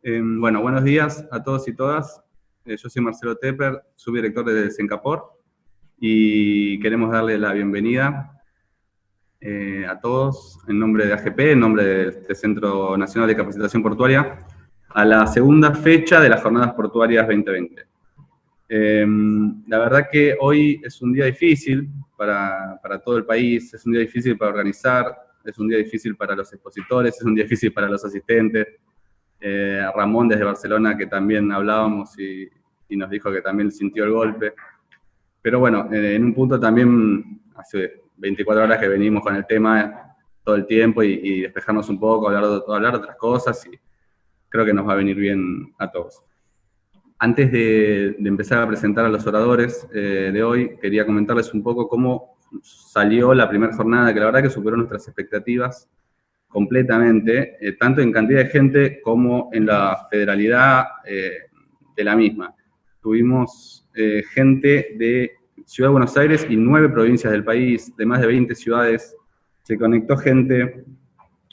Bueno, buenos días a todos y todas. Yo soy Marcelo Tepper, subdirector de Sencapor, y queremos darle la bienvenida a todos en nombre de AGP, en nombre del Centro Nacional de Capacitación Portuaria, a la segunda fecha de las Jornadas Portuarias 2020. La verdad que hoy es un día difícil para todo el país, es un día difícil para organizar, es un día difícil para los expositores, es un día difícil para los asistentes. A Ramón desde Barcelona, que también hablábamos y nos dijo que también sintió el golpe. Pero bueno, en un punto también, hace 24 horas que venimos con el tema todo el tiempo y despejarnos un poco, hablar de otras cosas, y creo que nos va a venir bien a todos. Antes de empezar a presentar a los oradores de hoy, quería comentarles un poco cómo salió la primera jornada, que la verdad que superó nuestras expectativas completamente, tanto en cantidad de gente como en la federalidad de la misma. Tuvimos gente de Ciudad de Buenos Aires y 9 provincias del país, de más de 20 ciudades. Se conectó gente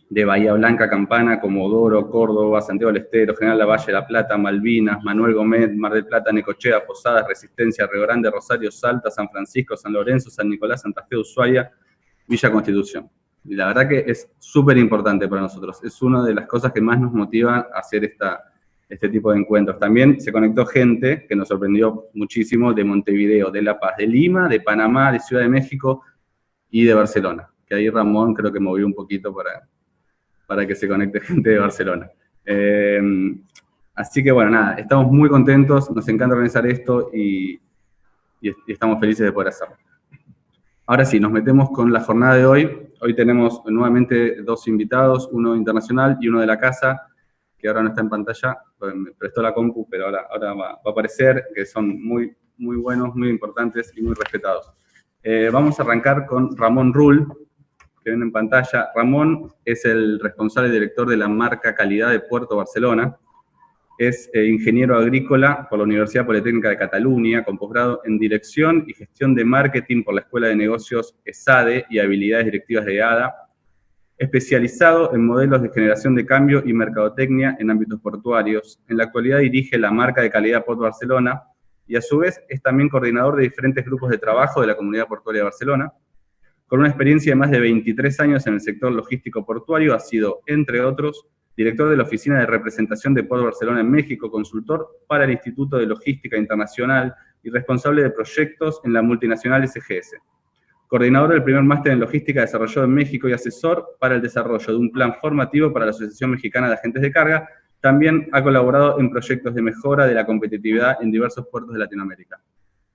de Bahía Blanca, Campana, Comodoro, Córdoba, Santiago del Estero, General Lavalle, La Plata, Malvinas, Manuel Gómez, Mar del Plata, Necochea, Posadas, Resistencia, Río Grande, Rosario, Salta, San Francisco, San Lorenzo, San Nicolás, Santa Fe, Ushuaia, Villa Constitución. Y la verdad que es súper importante para nosotros. Es una de las cosas que más nos motiva a hacer este tipo de encuentros. También se conectó gente que nos sorprendió muchísimo de Montevideo, de La Paz, de Lima, de Panamá, de Ciudad de México y de Barcelona. Que ahí Ramón creo que movió un poquito para que se conecte gente de Barcelona. Así que bueno, nada, estamos muy contentos, nos encanta organizar esto y estamos felices de poder hacerlo. Ahora sí, nos metemos con la jornada de hoy. Hoy tenemos nuevamente 2 invitados, uno internacional y uno de la casa, que ahora no está en pantalla, me prestó la compu, pero ahora va a aparecer, que son muy buenos, muy importantes y muy respetados. Vamos a arrancar con Ramón Rull, que ven en pantalla. Ramón es el responsable director de la marca Calidad de Puerto Barcelona. Es ingeniero agrícola por la Universidad Politécnica de Cataluña, con posgrado en Dirección y Gestión de Marketing por la Escuela de Negocios ESADE y Habilidades Directivas de ADA, especializado en modelos de generación de cambio y mercadotecnia en ámbitos portuarios. En la actualidad dirige la marca de Calidad Puerto Barcelona y a su vez es también coordinador de diferentes grupos de trabajo de la Comunidad Portuaria de Barcelona. Con una experiencia de más de 23 años en el sector logístico portuario, ha sido, entre otros, director de la Oficina de Representación de Puerto Barcelona en México, consultor para el Instituto de Logística Internacional y responsable de proyectos en la multinacional SGS. Coordinador del primer máster en logística desarrollado en México y asesor para el desarrollo de un plan formativo para la Asociación Mexicana de Agentes de Carga. También ha colaborado en proyectos de mejora de la competitividad en diversos puertos de Latinoamérica.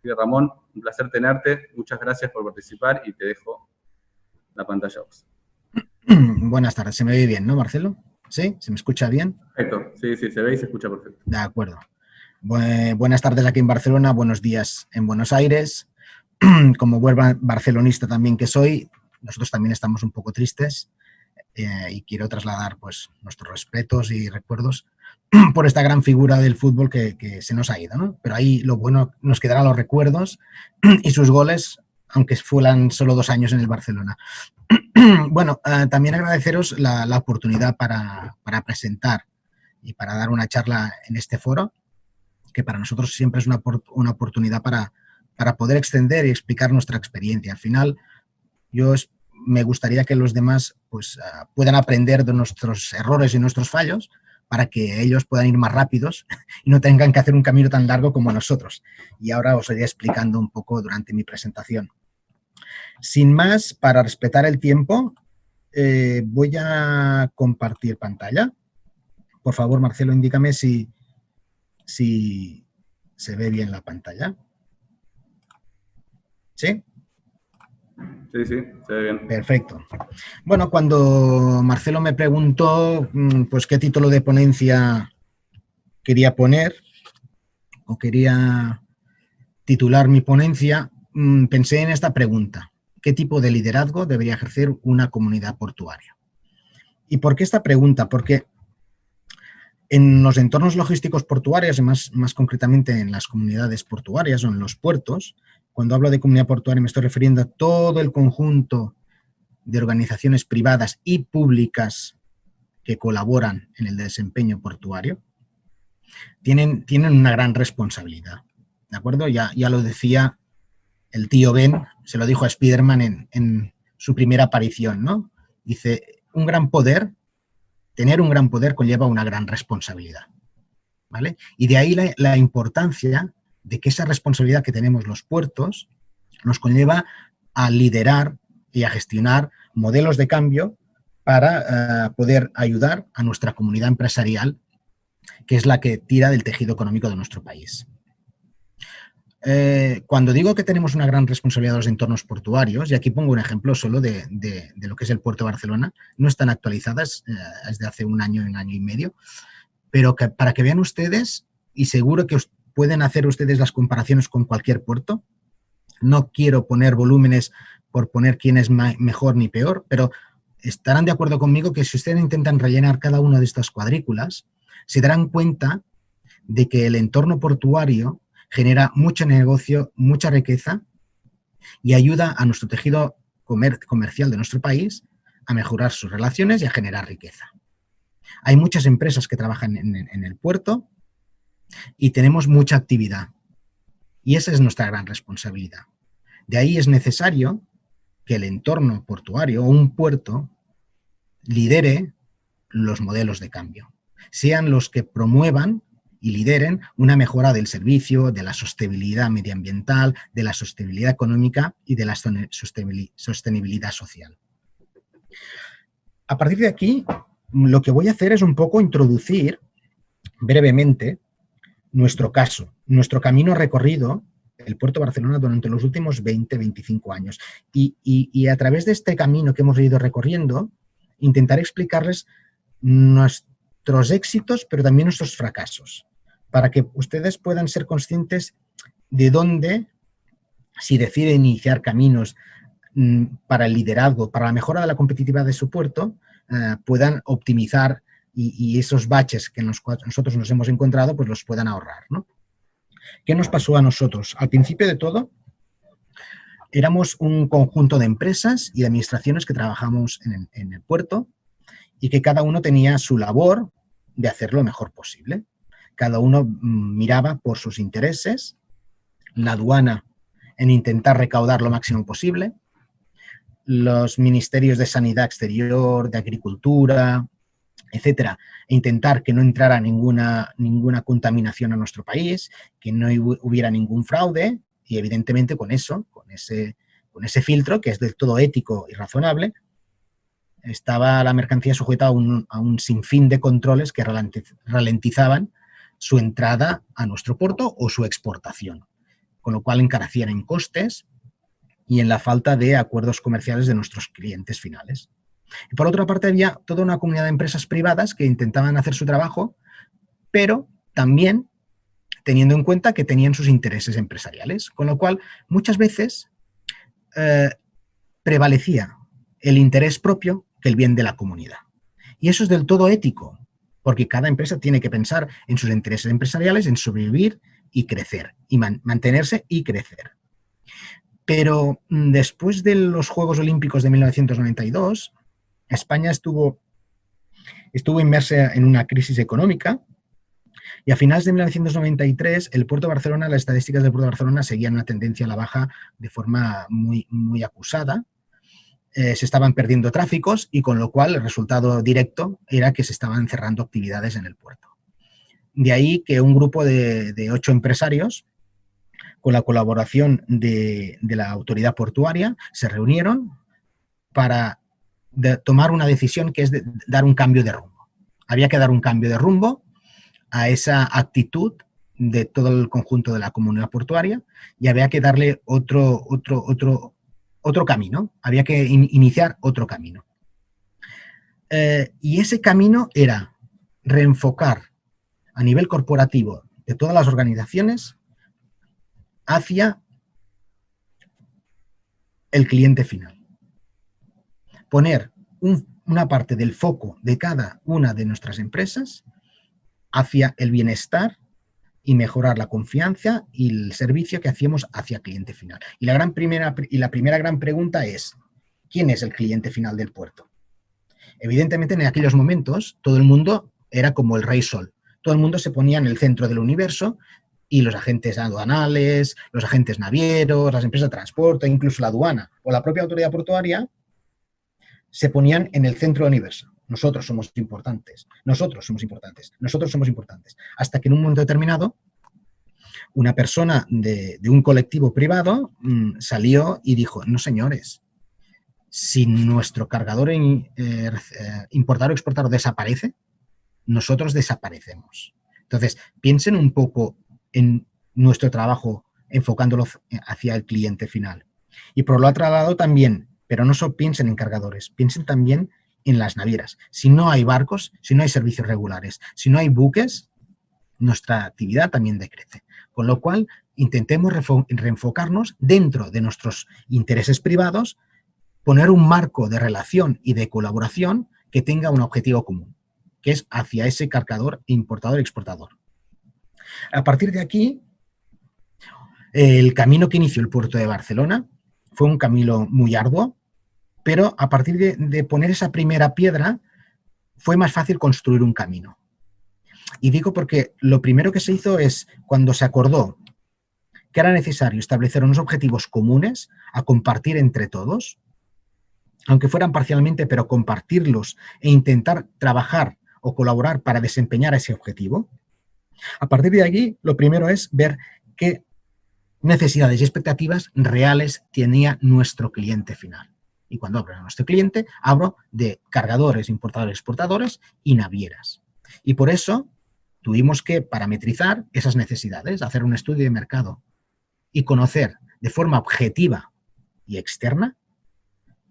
Ramón, un placer tenerte, muchas gracias por participar y te dejo la pantalla a vos. Buenas tardes, se me ve bien, ¿no, Marcelo? ¿Sí? ¿Se me escucha bien? Perfecto, sí, se ve y se escucha perfecto. De acuerdo. Buenas tardes aquí en Barcelona, buenos días en Buenos Aires. Como buen barcelonista también que soy, nosotros también estamos un poco tristes y quiero trasladar pues nuestros respetos y recuerdos por esta gran figura del fútbol que se nos ha ido, ¿no? Pero ahí lo bueno, nos quedarán los recuerdos y sus goles, aunque fueran solo 2 años en el Barcelona. Bueno, también agradeceros la oportunidad para presentar y para dar una charla en este foro, que para nosotros siempre es una oportunidad para poder extender y explicar nuestra experiencia. Al final, me gustaría que los demás pues, puedan aprender de nuestros errores y nuestros fallos para que ellos puedan ir más rápidos y no tengan que hacer un camino tan largo como nosotros. Y ahora os iré explicando un poco durante mi presentación. Sin más, para respetar el tiempo, voy a compartir pantalla. Por favor, Marcelo, indícame si se ve bien la pantalla. ¿Sí? Sí, se ve bien. Perfecto. Bueno, cuando Marcelo me preguntó pues qué título de ponencia quería poner o quería titular mi ponencia, pensé en esta pregunta. ¿Qué tipo de liderazgo debería ejercer una comunidad portuaria? ¿Y por qué esta pregunta? Porque en los entornos logísticos portuarios, y más concretamente en las comunidades portuarias o en los puertos, cuando hablo de comunidad portuaria me estoy refiriendo a todo el conjunto de organizaciones privadas y públicas que colaboran en el desempeño portuario. tienen una gran responsabilidad, ¿de acuerdo? Ya lo decía el tío Ben, se lo dijo a Spiderman en su primera aparición, ¿no? Dice, tener un gran poder conlleva una gran responsabilidad, ¿vale? Y de ahí la importancia de que esa responsabilidad que tenemos los puertos nos conlleva a liderar y a gestionar modelos de cambio para poder ayudar a nuestra comunidad empresarial, que es la que tira del tejido económico de nuestro país. Cuando digo que tenemos una gran responsabilidad de los entornos portuarios, y aquí pongo un ejemplo solo de lo que es el puerto de Barcelona, no están actualizadas, es de hace un año y medio, pero para que vean ustedes, y seguro que pueden hacer ustedes las comparaciones con cualquier puerto, no quiero poner volúmenes por poner quién es mejor ni peor, pero estarán de acuerdo conmigo que si ustedes intentan rellenar cada una de estas cuadrículas, se darán cuenta de que el entorno portuario genera mucho negocio, mucha riqueza y ayuda a nuestro tejido comercial de nuestro país a mejorar sus relaciones y a generar riqueza. Hay muchas empresas que trabajan en el puerto y tenemos mucha actividad. Y esa es nuestra gran responsabilidad. De ahí es necesario que el entorno portuario o un puerto lidere los modelos de cambio, sean los que promuevan y lideren una mejora del servicio, de la sostenibilidad medioambiental, de la sostenibilidad económica y de la sostenibilidad social. A partir de aquí, lo que voy a hacer es un poco introducir brevemente nuestro caso, nuestro camino recorrido el Puerto de Barcelona durante los últimos 20-25 años. Y a través de este camino que hemos ido recorriendo, intentaré explicarles nuestros éxitos, pero también nuestros fracasos, para que ustedes puedan ser conscientes de dónde, si deciden iniciar caminos para el liderazgo, para la mejora de la competitividad de su puerto, puedan optimizar y esos baches que nosotros nos hemos encontrado, pues los puedan ahorrar, ¿no? ¿Qué nos pasó a nosotros? Al principio de todo, éramos un conjunto de empresas y de administraciones que trabajamos en el puerto y que cada uno tenía su labor de hacer lo mejor posible. Cada uno miraba por sus intereses, la aduana en intentar recaudar lo máximo posible, los ministerios de Sanidad Exterior, de Agricultura, etcétera, e intentar que no entrara ninguna contaminación a nuestro país, que no hubiera ningún fraude y evidentemente con eso, con ese filtro que es del todo ético y razonable, estaba la mercancía sujeta a un sinfín de controles que ralentizaban su entrada a nuestro puerto o su exportación, con lo cual encarecían en costes y en la falta de acuerdos comerciales de nuestros clientes finales. Y por otra parte había toda una comunidad de empresas privadas que intentaban hacer su trabajo, pero también teniendo en cuenta que tenían sus intereses empresariales, con lo cual muchas veces prevalecía el interés propio que el bien de la comunidad. Y eso es del todo ético, porque cada empresa tiene que pensar en sus intereses empresariales, en sobrevivir y crecer, y mantenerse y crecer. Pero después de los Juegos Olímpicos de 1992, España estuvo inmersa en una crisis económica y a finales de 1993 el Puerto de Barcelona, las estadísticas del Puerto de Barcelona seguían una tendencia a la baja de forma muy, muy acusada. Se estaban perdiendo tráficos y con lo cual el resultado directo era que se estaban cerrando actividades en el puerto. De ahí que un grupo de 8 empresarios, con la colaboración de la autoridad portuaria, se reunieron para tomar una decisión que es de dar un cambio de rumbo. Había que dar un cambio de rumbo a esa actitud de todo el conjunto de la comunidad portuaria y había que darle otro camino, había que iniciar otro camino. Y ese camino era reenfocar a nivel corporativo de todas las organizaciones hacia el cliente final. Poner una parte del foco de cada una de nuestras empresas hacia el bienestar y mejorar la confianza y el servicio que hacíamos hacia el cliente final. Y la primera gran pregunta es, ¿quién es el cliente final del puerto? Evidentemente, en aquellos momentos, todo el mundo era como el rey sol. todo el mundo se ponía en el centro del universo y los agentes aduanales, los agentes navieros, las empresas de transporte, incluso la aduana o la propia autoridad portuaria se ponían en el centro del universo. Nosotros somos importantes, nosotros somos importantes, nosotros somos importantes. Hasta que en un momento determinado una persona de un colectivo privado salió y dijo, no señores, si nuestro cargador importador o exportador desaparece, nosotros desaparecemos. Entonces, piensen un poco en nuestro trabajo enfocándolo hacia el cliente final. Y por lo otro lado también, pero no solo piensen en cargadores, piensen también en las navieras. Si no hay barcos, si no hay servicios regulares, si no hay buques, nuestra actividad también decrece. Con lo cual, intentemos reenfocarnos dentro de nuestros intereses privados, poner un marco de relación y de colaboración que tenga un objetivo común, que es hacia ese cargador importador y exportador. A partir de aquí, el camino que inició el puerto de Barcelona fue un camino muy arduo, pero a partir de poner esa primera piedra fue más fácil construir un camino. Y digo porque lo primero que se hizo es, cuando se acordó que era necesario establecer unos objetivos comunes a compartir entre todos, aunque fueran parcialmente, pero compartirlos e intentar trabajar o colaborar para desempeñar ese objetivo. A partir de aquí, lo primero es ver qué necesidades y expectativas reales tenía nuestro cliente final. Y cuando hablo de nuestro cliente, hablo de cargadores, importadores, exportadores y navieras. Y por eso tuvimos que parametrizar esas necesidades, hacer un estudio de mercado y conocer de forma objetiva y externa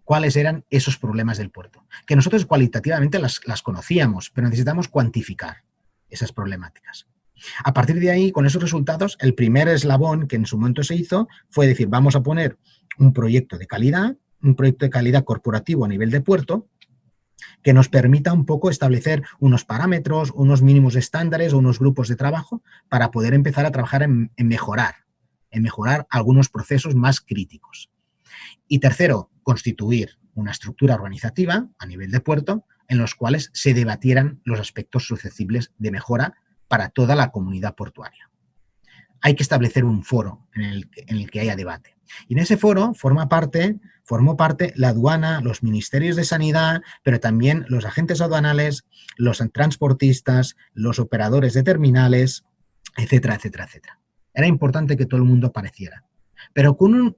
cuáles eran esos problemas del puerto. Que nosotros cualitativamente las conocíamos, pero necesitamos cuantificar esas problemáticas. A partir de ahí, con esos resultados, el primer eslabón que en su momento se hizo fue decir, vamos a poner un proyecto de calidad corporativo a nivel de puerto, que nos permita un poco establecer unos parámetros, unos mínimos estándares o unos grupos de trabajo para poder empezar a trabajar en mejorar algunos procesos más críticos. Y tercero, constituir una estructura organizativa a nivel de puerto en los cuales se debatieran los aspectos susceptibles de mejora para toda la comunidad portuaria. Hay que establecer un foro en el que haya debate. Y en ese foro formó parte la aduana, los ministerios de sanidad, pero también los agentes aduanales, los transportistas, los operadores de terminales, etcétera, etcétera, etcétera. Era importante que todo el mundo apareciera. Pero con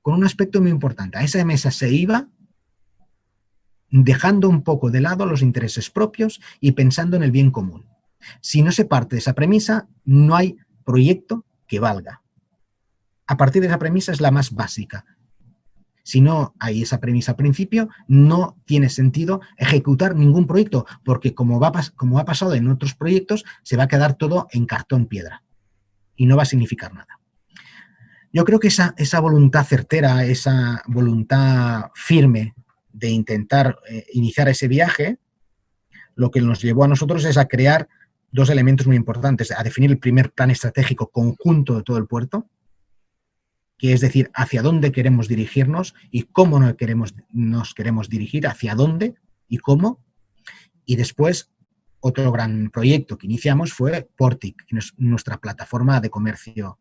un aspecto muy importante. A esa mesa se iba dejando un poco de lado los intereses propios y pensando en el bien común. Si no se parte de esa premisa, no hay proyecto que valga. A partir de esa premisa es la más básica. Si no hay esa premisa al principio, no tiene sentido ejecutar ningún proyecto, porque como ha pasado en otros proyectos, se va a quedar todo en cartón piedra y no va a significar nada. Yo creo que esa voluntad certera, esa voluntad firme de intentar iniciar ese viaje, lo que nos llevó a nosotros es a crear dos elementos muy importantes, a definir el primer plan estratégico conjunto de todo el puerto, que es decir, hacia dónde queremos dirigirnos y cómo nos queremos dirigir, hacia dónde y cómo. Y después, otro gran proyecto que iniciamos fue Portic, que es nuestra plataforma de comercio,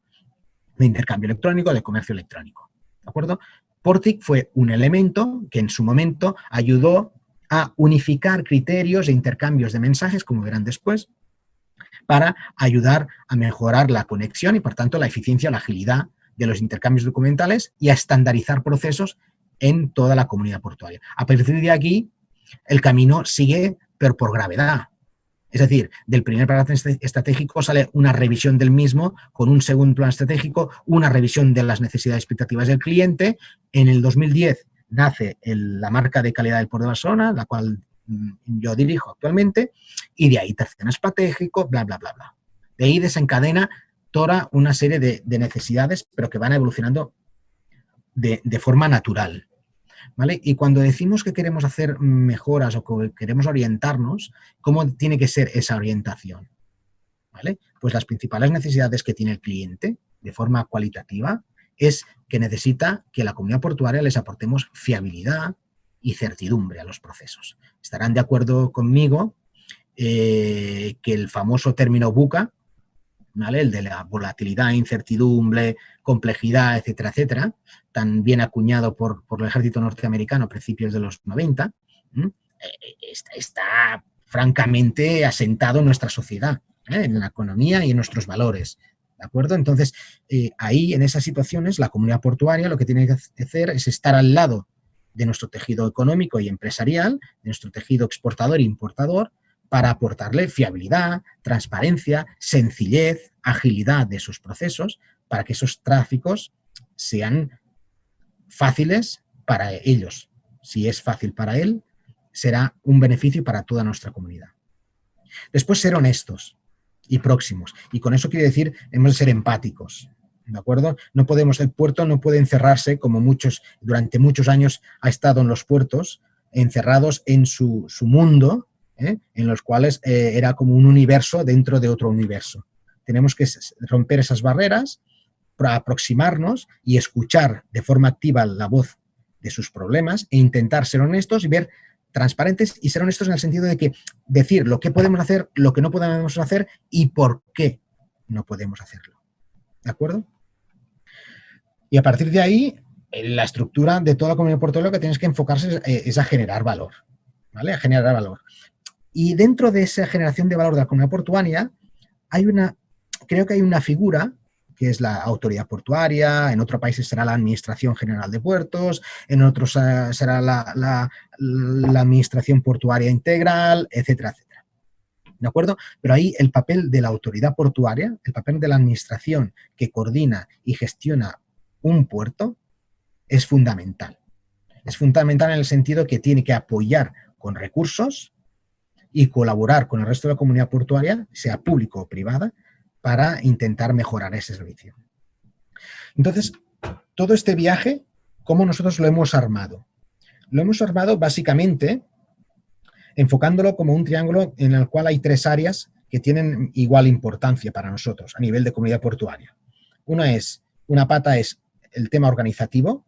de intercambio electrónico, de comercio electrónico. ¿De acuerdo? Portic fue un elemento que en su momento ayudó a unificar criterios e intercambios de mensajes, como verán después, para ayudar a mejorar la conexión y, por tanto, la eficiencia o la agilidad de los intercambios documentales y a estandarizar procesos en toda la comunidad portuaria. A partir de aquí, el camino sigue, pero por gravedad. Es decir, del primer plan estratégico sale una revisión del mismo, con un segundo plan estratégico, una revisión de las necesidades y expectativas del cliente. En el 2010 nace la marca de calidad del Puerto de Barcelona, la cual yo dirijo actualmente, y de ahí tercer plan estratégico, bla, bla, bla, bla. De ahí desencadena toda una serie de necesidades, pero que van evolucionando de forma natural, ¿vale? Y cuando decimos que queremos hacer mejoras o que queremos orientarnos, ¿cómo tiene que ser esa orientación? ¿Vale? Pues las principales necesidades que tiene el cliente, de forma cualitativa, es que necesita que la comunidad portuaria les aportemos fiabilidad y certidumbre a los procesos. Estarán de acuerdo conmigo que el famoso término VUCA, ¿vale? El de la volatilidad, incertidumbre, complejidad, etcétera, etcétera, tan bien acuñado por el ejército norteamericano a principios de los 90, está francamente asentado en nuestra sociedad, en la economía y en nuestros valores. ¿De acuerdo? Entonces, ahí, en esas situaciones, la comunidad portuaria lo que tiene que hacer es estar al lado de nuestro tejido económico y empresarial, de nuestro tejido exportador e importador, para aportarle fiabilidad, transparencia, sencillez, agilidad de sus procesos, para que esos tráficos sean fáciles para ellos. Si es fácil para él, será un beneficio para toda nuestra comunidad. Después, ser honestos y próximos. Y con eso quiere decir, hemos de ser empáticos. ¿De acuerdo? No podemos, el puerto no puede encerrarse como durante muchos años ha estado en los puertos, encerrados en su mundo, en los cuales era como un universo dentro de otro universo. Tenemos que romper esas barreras, para aproximarnos y escuchar de forma activa la voz de sus problemas e intentar ser honestos y ver transparentes y ser honestos en el sentido de que decir lo que podemos hacer, lo que no podemos hacer y por qué no podemos hacerlo. ¿De acuerdo? Y a partir de ahí, la estructura de toda la comunidad portuaria lo que tienes que enfocarse es a generar valor, ¿vale? A generar valor. Y dentro de esa generación de valor de la comunidad portuaria, creo que hay una figura que es la autoridad portuaria, en otros países será la Administración General de Puertos, en otros será la Administración Portuaria Integral, etcétera, etcétera. ¿De acuerdo? Pero ahí el papel de la autoridad portuaria, el papel de la administración que coordina y gestiona un puerto, es fundamental. Es fundamental en el sentido que tiene que apoyar con recursos y colaborar con el resto de la comunidad portuaria, sea público o privada, para intentar mejorar ese servicio. Entonces, todo este viaje, ¿cómo nosotros lo hemos armado? Lo hemos armado básicamente enfocándolo como un triángulo en el cual hay 3 áreas que tienen igual importancia para nosotros a nivel de comunidad portuaria. Una pata es el tema organizativo,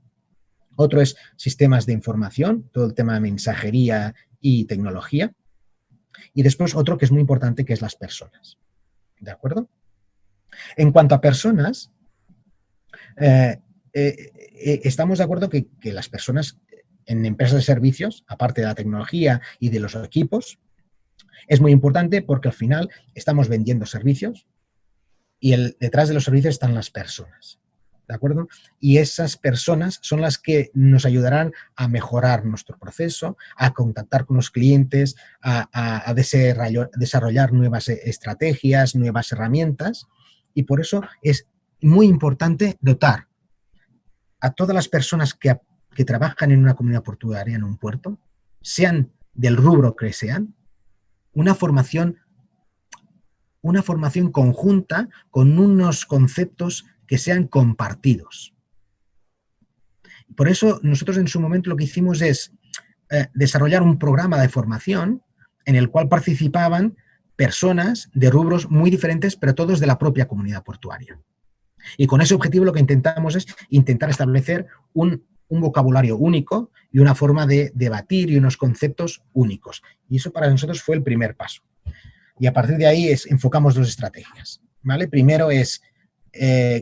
otro es sistemas de información, todo el tema de mensajería y tecnología, y después otro que es muy importante, que es las personas. ¿De acuerdo? En cuanto a personas, estamos de acuerdo que las personas en empresas de servicios, aparte de la tecnología y de los equipos, es muy importante porque al final estamos vendiendo servicios y detrás de los servicios están las personas. ¿De acuerdo? Y esas personas son las que nos ayudarán a mejorar nuestro proceso, a contactar con los clientes, a desarrollar nuevas estrategias, nuevas herramientas. Y por eso es muy importante dotar a todas las personas que trabajan en una comunidad portuaria, en un puerto, sean del rubro que sean, una formación conjunta con unos conceptos que sean compartidos. Por eso nosotros en su momento lo que hicimos es desarrollar un programa de formación en el cual participaban personas de rubros muy diferentes, pero todos de la propia comunidad portuaria. Y con ese objetivo lo que intentamos es intentar establecer un vocabulario único y una forma de debatir y unos conceptos únicos. Y eso para nosotros fue el primer paso. Y a partir de ahí enfocamos 2 estrategias, ¿vale? Primero es,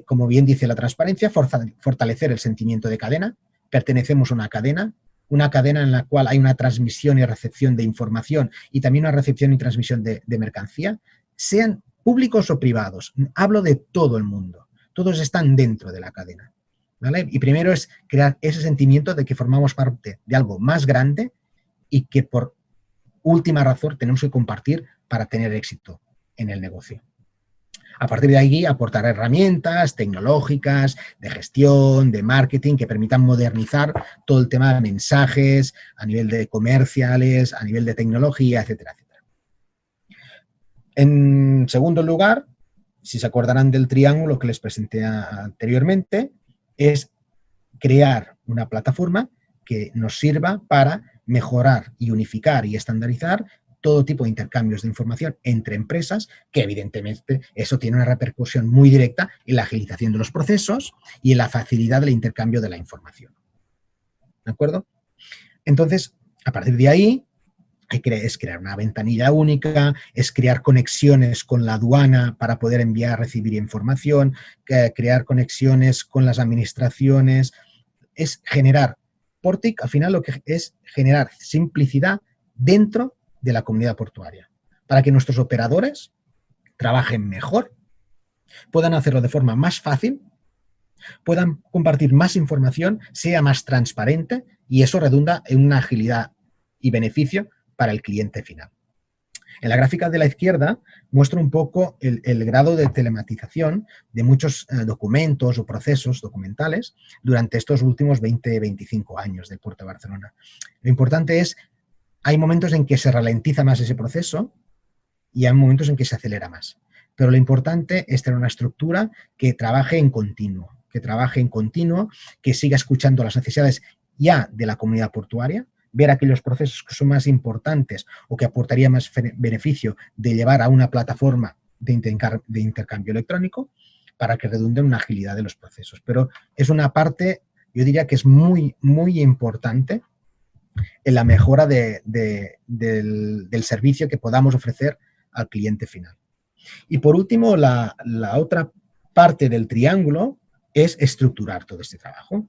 como bien dice la transparencia, fortalecer el sentimiento de cadena. Pertenecemos a una cadena en la cual hay una transmisión y recepción de información y también una recepción y transmisión de mercancía, sean públicos o privados. Hablo de todo el mundo. Todos están dentro de la cadena, ¿vale? Y primero es crear ese sentimiento de que formamos parte de algo más grande y que por última razón tenemos que compartir para tener éxito en el negocio. A partir de ahí, aportar herramientas tecnológicas, de gestión, de marketing, que permitan modernizar todo el tema de mensajes a nivel de comerciales, a nivel de tecnología, etcétera, etcétera. En segundo lugar, si se acordarán del triángulo que les presenté anteriormente, es crear una plataforma que nos sirva para mejorar y unificar y estandarizar todo tipo de intercambios de información entre empresas, que evidentemente eso tiene una repercusión muy directa en la agilización de los procesos y en la facilidad del intercambio de la información. ¿De acuerdo? Entonces, a partir de ahí, Es crear una ventanilla única, es crear conexiones con la aduana para poder enviar, recibir información, crear conexiones con las administraciones, es generar, Portic al final lo que es generar simplicidad dentro de la comunidad portuaria, para que nuestros operadores trabajen mejor, puedan hacerlo de forma más fácil, puedan compartir más información, sea más transparente y eso redunda en una agilidad y beneficio para el cliente final. En la gráfica de la izquierda muestro un poco el grado de telematización de muchos documentos o procesos documentales durante estos últimos 20-25 años del Puerto de Barcelona. Lo importante es, hay momentos en que se ralentiza más ese proceso y hay momentos en que se acelera más. Pero lo importante es tener una estructura que trabaje en continuo, que siga escuchando las necesidades ya de la comunidad portuaria, ver aquellos procesos que son más importantes o que aportaría más beneficio de llevar a una plataforma de intercambio electrónico para que redunde en una agilidad de los procesos. Pero es una parte, yo diría que es muy, muy importante en la mejora del servicio que podamos ofrecer al cliente final. Y por último, la otra parte del triángulo es estructurar todo este trabajo.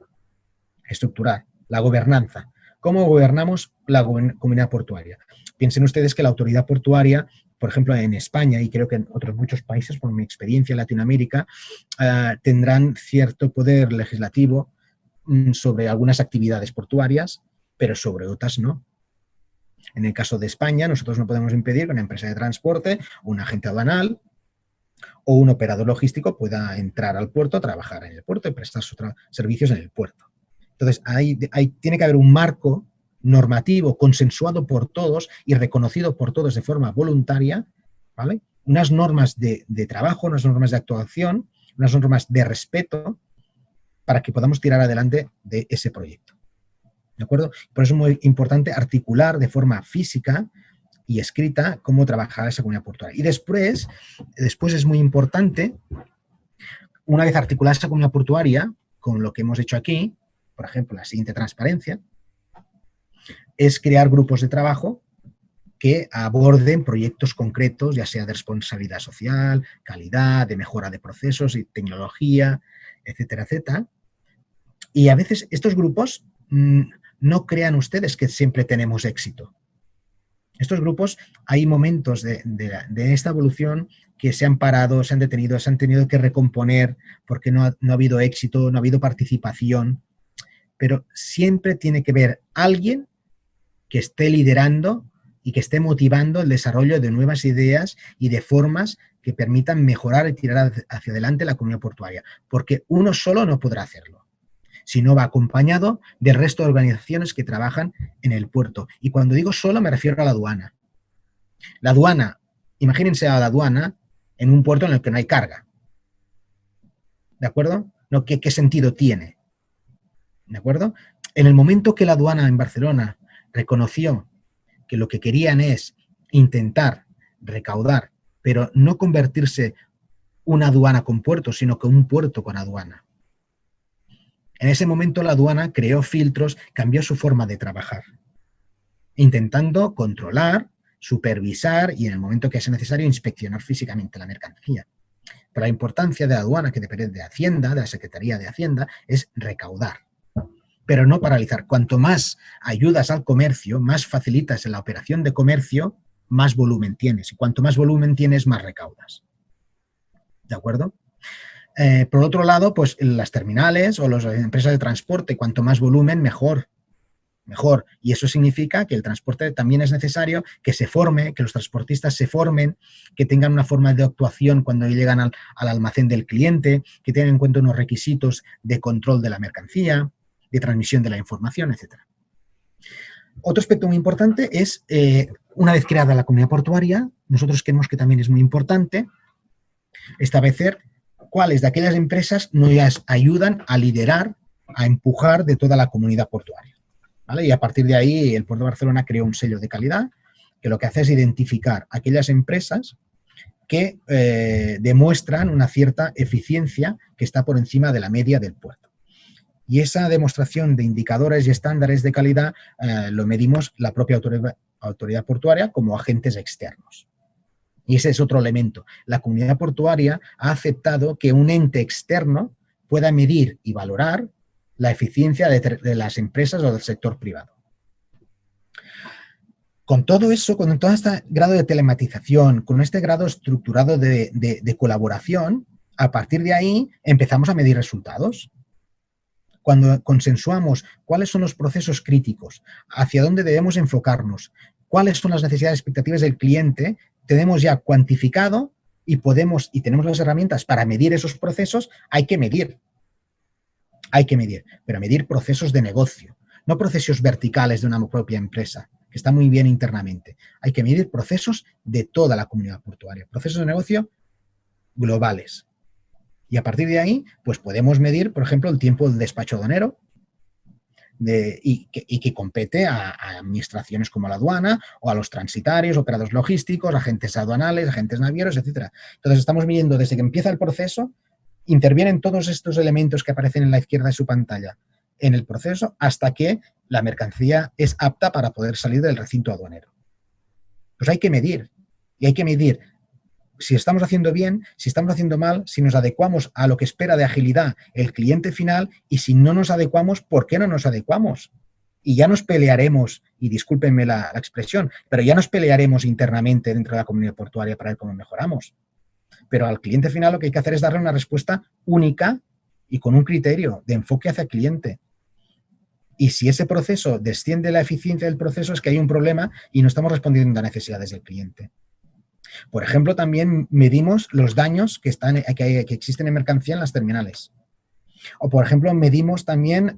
Estructurar la gobernanza. ¿Cómo gobernamos la comunidad portuaria? Piensen ustedes que la autoridad portuaria, por ejemplo, en España y creo que en otros muchos países, por mi experiencia en Latinoamérica, tendrán cierto poder legislativo sobre algunas actividades portuarias, pero sobre otras no. En el caso de España, nosotros no podemos impedir que una empresa de transporte, un agente aduanal o un operador logístico pueda entrar al puerto, trabajar en el puerto y prestar sus servicios en el puerto. Entonces, tiene que haber un marco normativo consensuado por todos y reconocido por todos de forma voluntaria, ¿vale? Unas normas de trabajo, unas normas de actuación, unas normas de respeto para que podamos tirar adelante de ese proyecto. ¿De acuerdo? Por eso es muy importante articular de forma física y escrita cómo trabajar esa comunidad portuaria. Y después es muy importante, una vez articulada esa comunidad portuaria, con lo que hemos hecho aquí, por ejemplo, la siguiente transparencia, es crear grupos de trabajo que aborden proyectos concretos, ya sea de responsabilidad social, calidad, de mejora de procesos y tecnología, etcétera, etcétera. Y a veces estos grupos no crean ustedes que siempre tenemos éxito. Estos grupos, hay momentos de esta evolución que se han parado, se han detenido, se han tenido que recomponer porque no ha habido éxito, no ha habido participación. Pero siempre tiene que haber alguien que esté liderando y que esté motivando el desarrollo de nuevas ideas y de formas que permitan mejorar y tirar hacia adelante la comunidad portuaria, porque uno solo no podrá hacerlo, si no va acompañado del resto de organizaciones que trabajan en el puerto. Y cuando digo solo me refiero a la aduana. La aduana, imagínense a la aduana en un puerto en el que no hay carga. ¿De acuerdo? No, ¿qué sentido tiene? ¿De acuerdo? En el momento que la aduana en Barcelona reconoció que lo que querían es intentar recaudar, pero no convertirse una aduana con puerto, sino que un puerto con aduana. En ese momento la aduana creó filtros, cambió su forma de trabajar, intentando controlar, supervisar y en el momento que sea necesario inspeccionar físicamente la mercancía. Pero la importancia de la aduana, que depende de Hacienda, de la Secretaría de Hacienda, es recaudar, pero no paralizar. Cuanto más ayudas al comercio, más facilitas en la operación de comercio, más volumen tienes. Y cuanto más volumen tienes, más recaudas. ¿De acuerdo? Por otro lado, pues las terminales o las empresas de transporte, cuanto más volumen, mejor. Mejor. Y eso significa que el transporte también es necesario que se forme, que los transportistas se formen, que tengan una forma de actuación cuando llegan al almacén del cliente, que tengan en cuenta unos requisitos de control de la mercancía, de transmisión de la información, etc. Otro aspecto muy importante es, una vez creada la comunidad portuaria, nosotros creemos que también es muy importante establecer cuáles de aquellas empresas nos ayudan a liderar, a empujar de toda la comunidad portuaria. ¿Vale? Y a partir de ahí el Puerto de Barcelona creó un sello de calidad que lo que hace es identificar aquellas empresas que demuestran una cierta eficiencia que está por encima de la media del puerto. Y esa demostración de indicadores y estándares de calidad lo medimos la propia autoridad portuaria como agentes externos. Y ese es otro elemento. La comunidad portuaria ha aceptado que un ente externo pueda medir y valorar la eficiencia de las empresas o del sector privado. Con todo eso, con todo este grado de telematización, con este grado estructurado de colaboración, a partir de ahí empezamos a medir resultados. Cuando consensuamos cuáles son los procesos críticos, hacia dónde debemos enfocarnos, cuáles son las necesidades y expectativas del cliente, tenemos ya cuantificado y tenemos las herramientas para medir esos procesos. Hay que medir, pero medir procesos de negocio, no procesos verticales de una propia empresa, que está muy bien internamente. Hay que medir procesos de toda la comunidad portuaria, procesos de negocio globales. Y a partir de ahí, pues podemos medir, por ejemplo, el tiempo del despacho aduanero y que compete a administraciones como la aduana o a los transitarios, operados logísticos, agentes aduanales, agentes navieros, etc. Entonces, estamos midiendo desde que empieza el proceso, intervienen todos estos elementos que aparecen en la izquierda de su pantalla en el proceso hasta que la mercancía es apta para poder salir del recinto aduanero. Pues hay que medir, y hay que medir si estamos haciendo bien, si estamos haciendo mal, si nos adecuamos a lo que espera de agilidad el cliente final y si no nos adecuamos, ¿por qué no nos adecuamos? Y ya nos pelearemos, y discúlpenme la expresión, pero ya nos pelearemos internamente dentro de la comunidad portuaria para ver cómo mejoramos. Pero al cliente final lo que hay que hacer es darle una respuesta única y con un criterio de enfoque hacia el cliente. Y si ese proceso desciende la eficiencia del proceso, es que hay un problema y no estamos respondiendo a necesidades del cliente. Por ejemplo, también medimos los daños que existen en mercancía en las terminales. O, por ejemplo, medimos también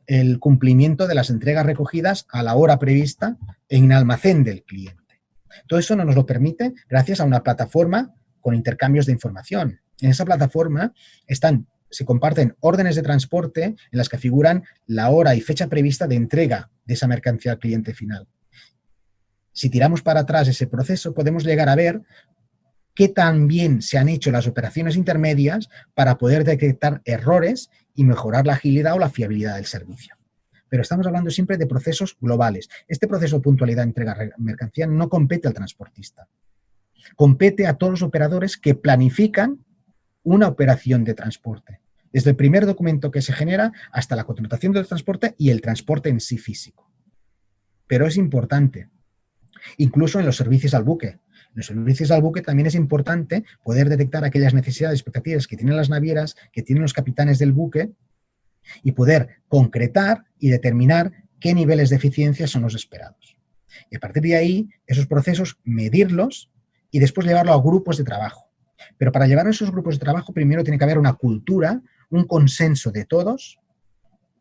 el cumplimiento de las entregas recogidas a la hora prevista en el almacén del cliente. Todo eso nos lo permite gracias a una plataforma con intercambios de información. En esa plataforma se comparten órdenes de transporte en las que figuran la hora y fecha prevista de entrega de esa mercancía al cliente final. Si tiramos para atrás ese proceso, podemos llegar a ver qué tan bien se han hecho las operaciones intermedias para poder detectar errores y mejorar la agilidad o la fiabilidad del servicio. Pero estamos hablando siempre de procesos globales. Este proceso de puntualidad de entrega de mercancía no compete al transportista. Compete a todos los operadores que planifican una operación de transporte. Desde el primer documento que se genera hasta la contratación del transporte y el transporte en sí físico. Pero es importante. Incluso en los servicios al buque. En los servicios al buque también es importante poder detectar aquellas necesidades y expectativas que tienen las navieras, que tienen los capitanes del buque y poder concretar y determinar qué niveles de eficiencia son los esperados. Y a partir de ahí, esos procesos, medirlos y después llevarlo a grupos de trabajo. Pero para llevar a esos grupos de trabajo primero tiene que haber una cultura, un consenso de todos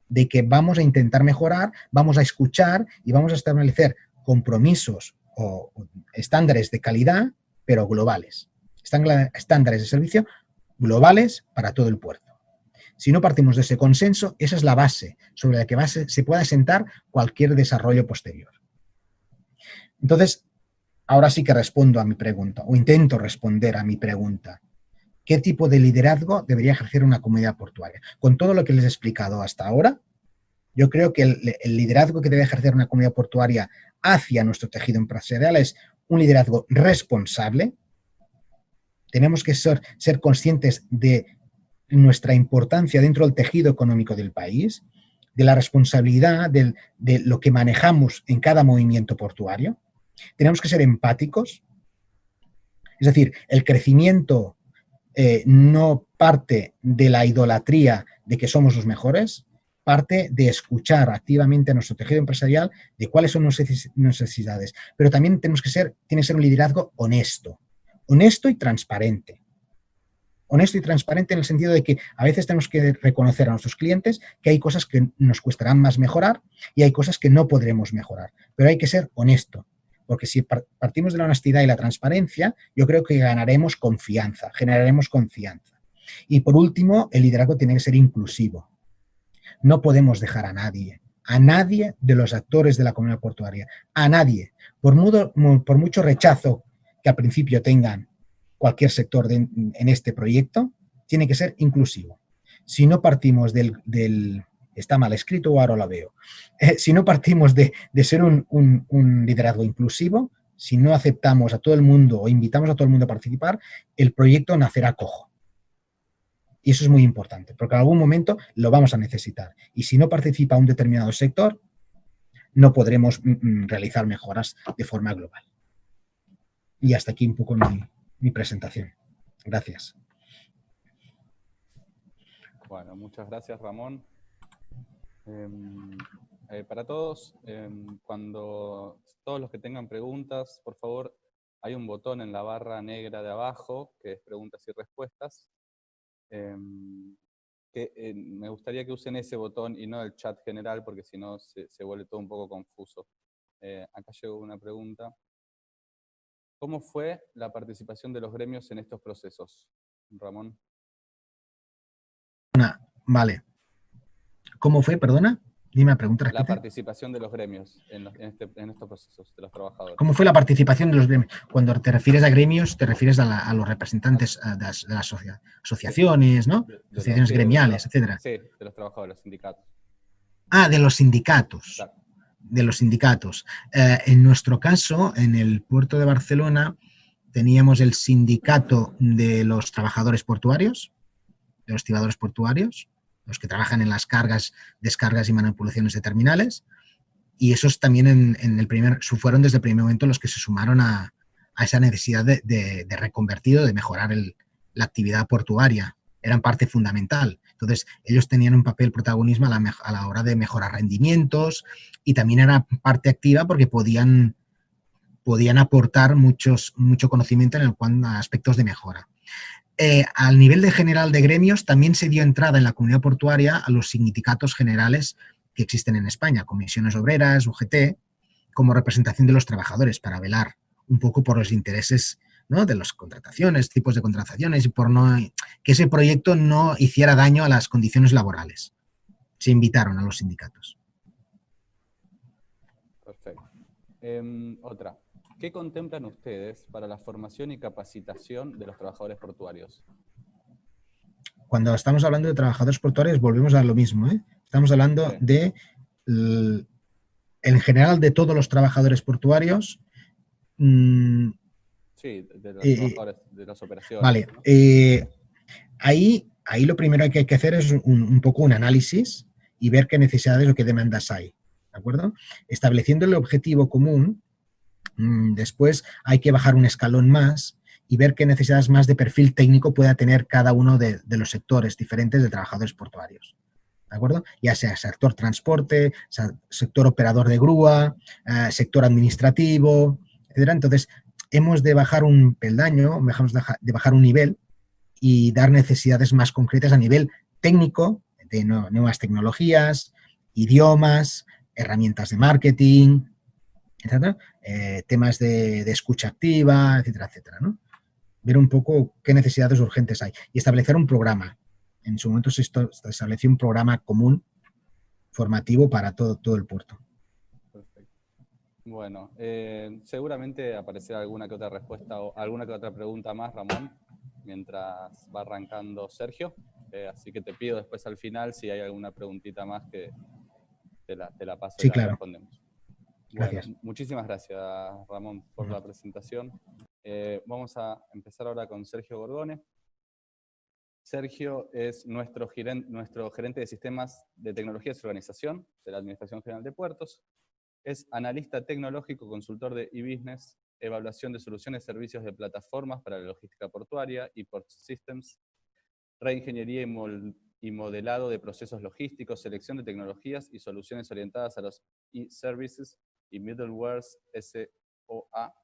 de que vamos a intentar mejorar, vamos a escuchar y vamos a establecer compromisos o estándares de calidad, pero globales. Estándares de servicio globales para todo el puerto. Si no partimos de ese consenso, esa es la base sobre la que se pueda asentar cualquier desarrollo posterior. Entonces, ahora sí que respondo a mi pregunta, o intento responder a mi pregunta. ¿Qué tipo de liderazgo debería ejercer una comunidad portuaria? Con todo lo que les he explicado hasta ahora, yo creo que el liderazgo que debe ejercer una comunidad portuaria hacia nuestro tejido empresarial es un liderazgo responsable. Tenemos que ser conscientes de nuestra importancia dentro del tejido económico del país, de la responsabilidad de lo que manejamos en cada movimiento portuario. Tenemos que ser empáticos. Es decir, el crecimiento no parte de la idolatría de que somos los mejores, parte de escuchar activamente a nuestro tejido empresarial de cuáles son nuestras necesidades. Pero también tiene que ser un liderazgo honesto y transparente. Honesto y transparente en el sentido de que a veces tenemos que reconocer a nuestros clientes que hay cosas que nos costarán más mejorar y hay cosas que no podremos mejorar. Pero hay que ser honesto, porque si partimos de la honestidad y la transparencia, yo creo que ganaremos confianza, generaremos confianza. Y por último, el liderazgo tiene que ser inclusivo. No podemos dejar a nadie de los actores de la comunidad portuaria, a nadie, por mucho rechazo que al principio tengan cualquier sector en este proyecto, tiene que ser inclusivo. si no partimos está mal escrito o ahora lo veo, si no partimos de ser un liderazgo inclusivo, si no aceptamos a todo el mundo o invitamos a todo el mundo a participar, el proyecto nacerá cojo. Y eso es muy importante, porque en algún momento lo vamos a necesitar. Y si no participa un determinado sector, no podremos realizar mejoras de forma global. Y hasta aquí un poco mi presentación. Gracias. Bueno, muchas gracias, Ramón. Para todos, cuando todos los que tengan preguntas, por favor, hay un botón en la barra negra de abajo, que es preguntas y respuestas. Me gustaría que usen ese botón y no el chat general, porque si no se vuelve todo un poco confuso. Acá llegó una pregunta. ¿Cómo fue la participación de los gremios en estos procesos, Ramón? Vale. ¿Cómo fue, perdona? Dime la pregunta, repite. La participación de los gremios en estos procesos, de los trabajadores. ¿Cómo fue la participación de los gremios? Cuando te refieres a gremios, te refieres a los representantes de las asociaciones, ¿no? Asociaciones gremiales, etcétera. Sí, de los trabajadores, los sindicatos. Ah, de los sindicatos. Claro. De los sindicatos. En nuestro caso, en el puerto de Barcelona, teníamos el sindicato de los trabajadores portuarios, de los tibadores portuarios, los que trabajan en las cargas, descargas y manipulaciones de terminales, y esos también fueron desde el primer momento los que se sumaron a esa necesidad de reconvertir o de mejorar la actividad portuaria. Eran parte fundamental. Entonces, ellos tenían un papel protagonismo a la hora de mejorar rendimientos y también era parte activa porque podían aportar mucho conocimiento en cuanto a aspectos de mejora. Al nivel de general de gremios también se dio entrada en la comunidad portuaria a los sindicatos generales que existen en España, comisiones obreras, UGT, como representación de los trabajadores para velar un poco por los intereses, ¿no?, de las contrataciones, tipos de contrataciones y por que ese proyecto no hiciera daño a las condiciones laborales. Se invitaron a los sindicatos. Perfecto. Otra. ¿Qué contemplan ustedes para la formación y capacitación de los trabajadores portuarios? Cuando estamos hablando de trabajadores portuarios volvemos a lo mismo, ¿eh? Estamos hablando de, en general, de todos los trabajadores portuarios. Sí, de los trabajadores de las operaciones. Vale. ¿No? Ahí lo primero que hay que hacer es un poco un análisis y ver qué necesidades o qué demandas hay. ¿De acuerdo? Estableciendo el objetivo común, después hay que bajar un escalón más y ver qué necesidades más de perfil técnico pueda tener cada uno de los sectores diferentes de trabajadores portuarios. ¿De acuerdo? Ya sea sector transporte, sector operador de grúa, sector administrativo, etc. Entonces, hemos de bajar un peldaño, de bajar un nivel y dar necesidades más concretas a nivel técnico, de nuevas tecnologías, idiomas, herramientas de marketing, etcétera, temas de escucha activa, etcétera, etcétera, ¿no? Ver un poco qué necesidades urgentes hay y establecer un programa. En su momento se estableció un programa común formativo para todo el puerto. Perfecto. Bueno, seguramente aparecerá alguna que otra respuesta o alguna que otra pregunta más, Ramón, mientras va arrancando Sergio. Así que te pido después al final si hay alguna preguntita más que te la paso y la respondemos. Gracias. Bueno, muchísimas gracias, Ramón, por la presentación. Vamos a empezar ahora con Sergio Gorgone. Sergio es nuestro gerente de sistemas de tecnologías y organización de la Administración General de Puertos. Es analista tecnológico, consultor de e-business, evaluación de soluciones y servicios de plataformas para la logística portuaria y Port Systems, reingeniería y modelado de procesos logísticos, selección de tecnologías y soluciones orientadas a los e-services y middlewares SOA,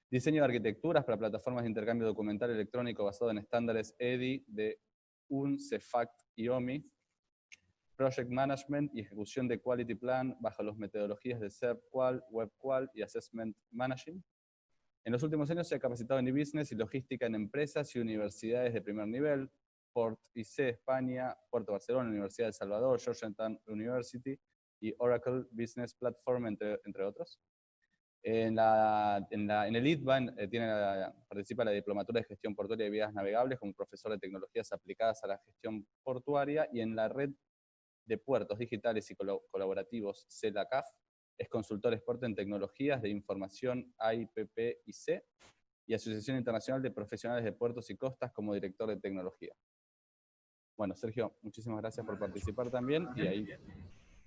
diseño de arquitecturas para plataformas de intercambio documental electrónico basado en estándares EDI de UNCEFACT y OMI, Project Management y ejecución de Quality Plan bajo las metodologías de SERPQual, WebQual y Assessment Managing. En los últimos años se ha capacitado en e-business y logística en empresas y universidades de primer nivel, Port IC España, Puerto Barcelona, Universidad de El Salvador, Georgetown University y Oracle Business Platform, entre otros. En el ITBA participa la Diplomatura de Gestión Portuaria y Vías Navegables como profesor de tecnologías aplicadas a la gestión portuaria, y en la red de puertos digitales y colaborativos CELACAF es consultor experto en tecnologías de información AIPPIC y Asociación Internacional de Profesionales de Puertos y Costas como director de tecnología. Bueno, Sergio, muchísimas gracias por participar también, y ahí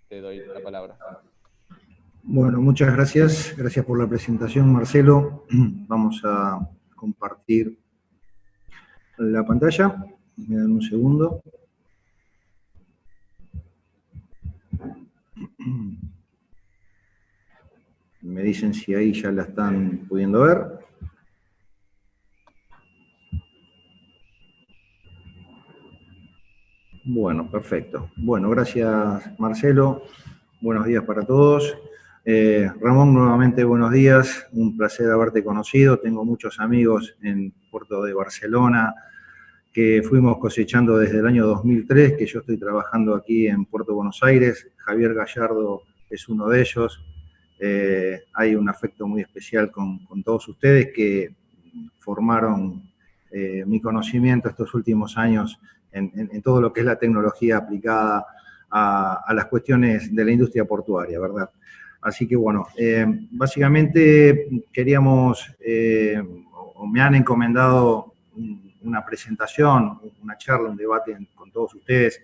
te doy la palabra. Bueno, muchas gracias. Gracias por la presentación, Marcelo. Vamos a compartir la pantalla. Me dan un segundo. Me dicen si ahí ya la están pudiendo ver. Bueno, perfecto. Bueno, gracias, Marcelo. Buenos días para todos. Ramón, nuevamente buenos días. Un placer haberte conocido. Tengo muchos amigos en Puerto de Barcelona que fuimos cosechando desde el año 2003, que yo estoy trabajando aquí en Puerto Buenos Aires. Javier Gallardo es uno de ellos. Hay un afecto muy especial con todos ustedes que formaron mi conocimiento estos últimos años en todo lo que es la tecnología aplicada a las cuestiones de la industria portuaria, ¿verdad? Así que bueno, básicamente queríamos, o me han encomendado una presentación, una charla, un debate con todos ustedes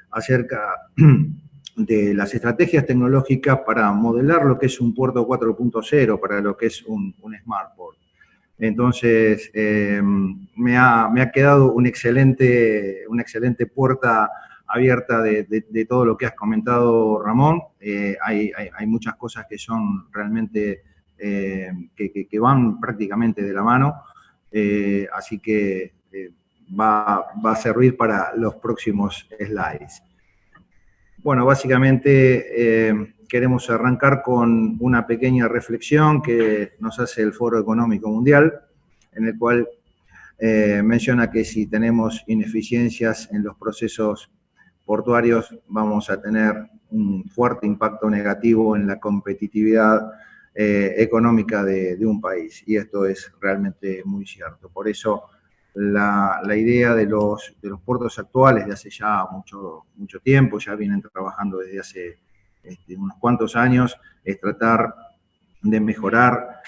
acerca de las estrategias tecnológicas para modelar lo que es un puerto 4.0, para lo que es un Smart Port. Entonces, me ha quedado una excelente puerta abierta de todo lo que has comentado, Ramón. Hay muchas cosas que son realmente, que van prácticamente de la mano, así que va a servir para los próximos slides. Bueno, básicamente queremos arrancar con una pequeña reflexión que nos hace el Foro Económico Mundial, en el cual menciona que si tenemos ineficiencias en los procesos portuarios, vamos a tener un fuerte impacto negativo en la competitividad económica de un país. Y esto es realmente muy cierto. Por eso la idea de los puertos actuales de hace ya mucho tiempo, ya vienen trabajando desde hace unos cuantos años, es tratar de mejorar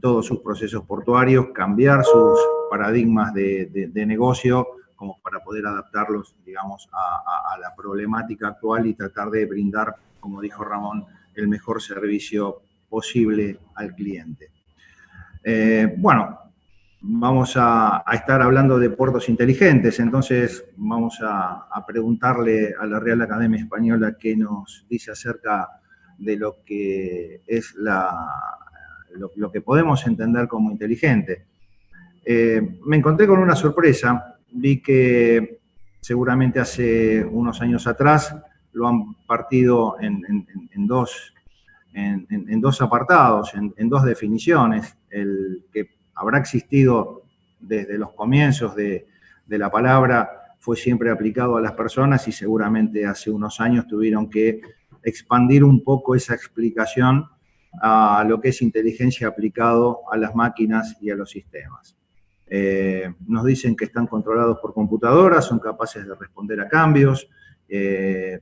todos sus procesos portuarios, cambiar sus paradigmas de negocio, como para poder adaptarlos, digamos, a la problemática actual y tratar de brindar, como dijo Ramón, el mejor servicio posible al cliente. Bueno, vamos a estar hablando de puertos inteligentes, entonces vamos a preguntarle a la Real Academia Española qué nos dice acerca de lo que es lo que podemos entender como inteligente. Me encontré con una sorpresa. Vi que seguramente hace unos años atrás lo han partido en dos apartados, en dos definiciones. El que habrá existido desde los comienzos de la palabra fue siempre aplicado a las personas, y seguramente hace unos años tuvieron que expandir un poco esa explicación a lo que es inteligencia aplicado a las máquinas y a los sistemas. Nos dicen que están controlados por computadoras, son capaces de responder a cambios,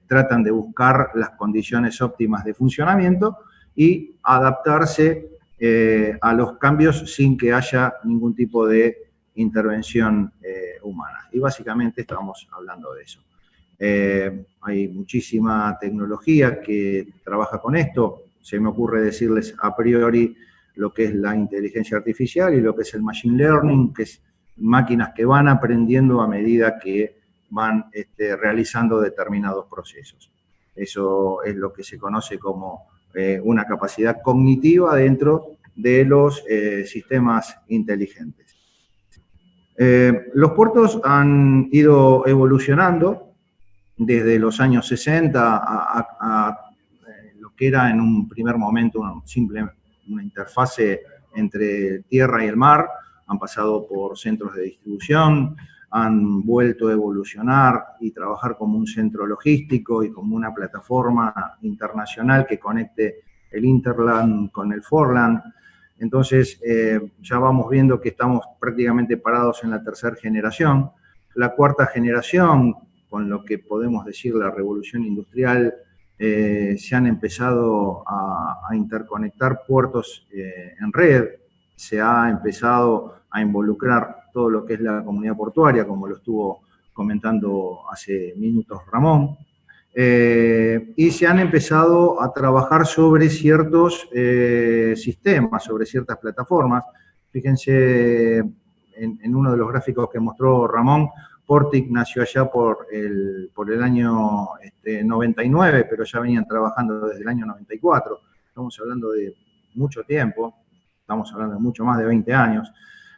tratan de buscar las condiciones óptimas de funcionamiento y adaptarse a los cambios sin que haya ningún tipo de intervención humana. Y básicamente estamos hablando de eso. Hay muchísima tecnología que trabaja con esto. Se me ocurre decirles a priori lo que es la inteligencia artificial y lo que es el machine learning, que es máquinas que van aprendiendo a medida que van realizando determinados procesos. Eso es lo que se conoce como una capacidad cognitiva dentro de los sistemas inteligentes. Los puertos han ido evolucionando desde los años 60 a lo que era en un primer momento una interfase entre tierra y el mar. Han pasado por centros de distribución, han vuelto a evolucionar y trabajar como un centro logístico y como una plataforma internacional que conecte el Interland con el Forland. Entonces, ya vamos viendo que estamos prácticamente parados en la tercera generación. La cuarta generación, con lo que podemos decir la revolución industrial, se han empezado a interconectar puertos en red, se ha empezado a involucrar todo lo que es la comunidad portuaria, como lo estuvo comentando hace minutos Ramón, y se han empezado a trabajar sobre ciertos sistemas, sobre ciertas plataformas. Fíjense en uno de los gráficos que mostró Ramón, Portic nació allá por el año 99, pero ya venían trabajando desde el año 94. Estamos hablando de mucho tiempo, estamos hablando de mucho más de 20 años.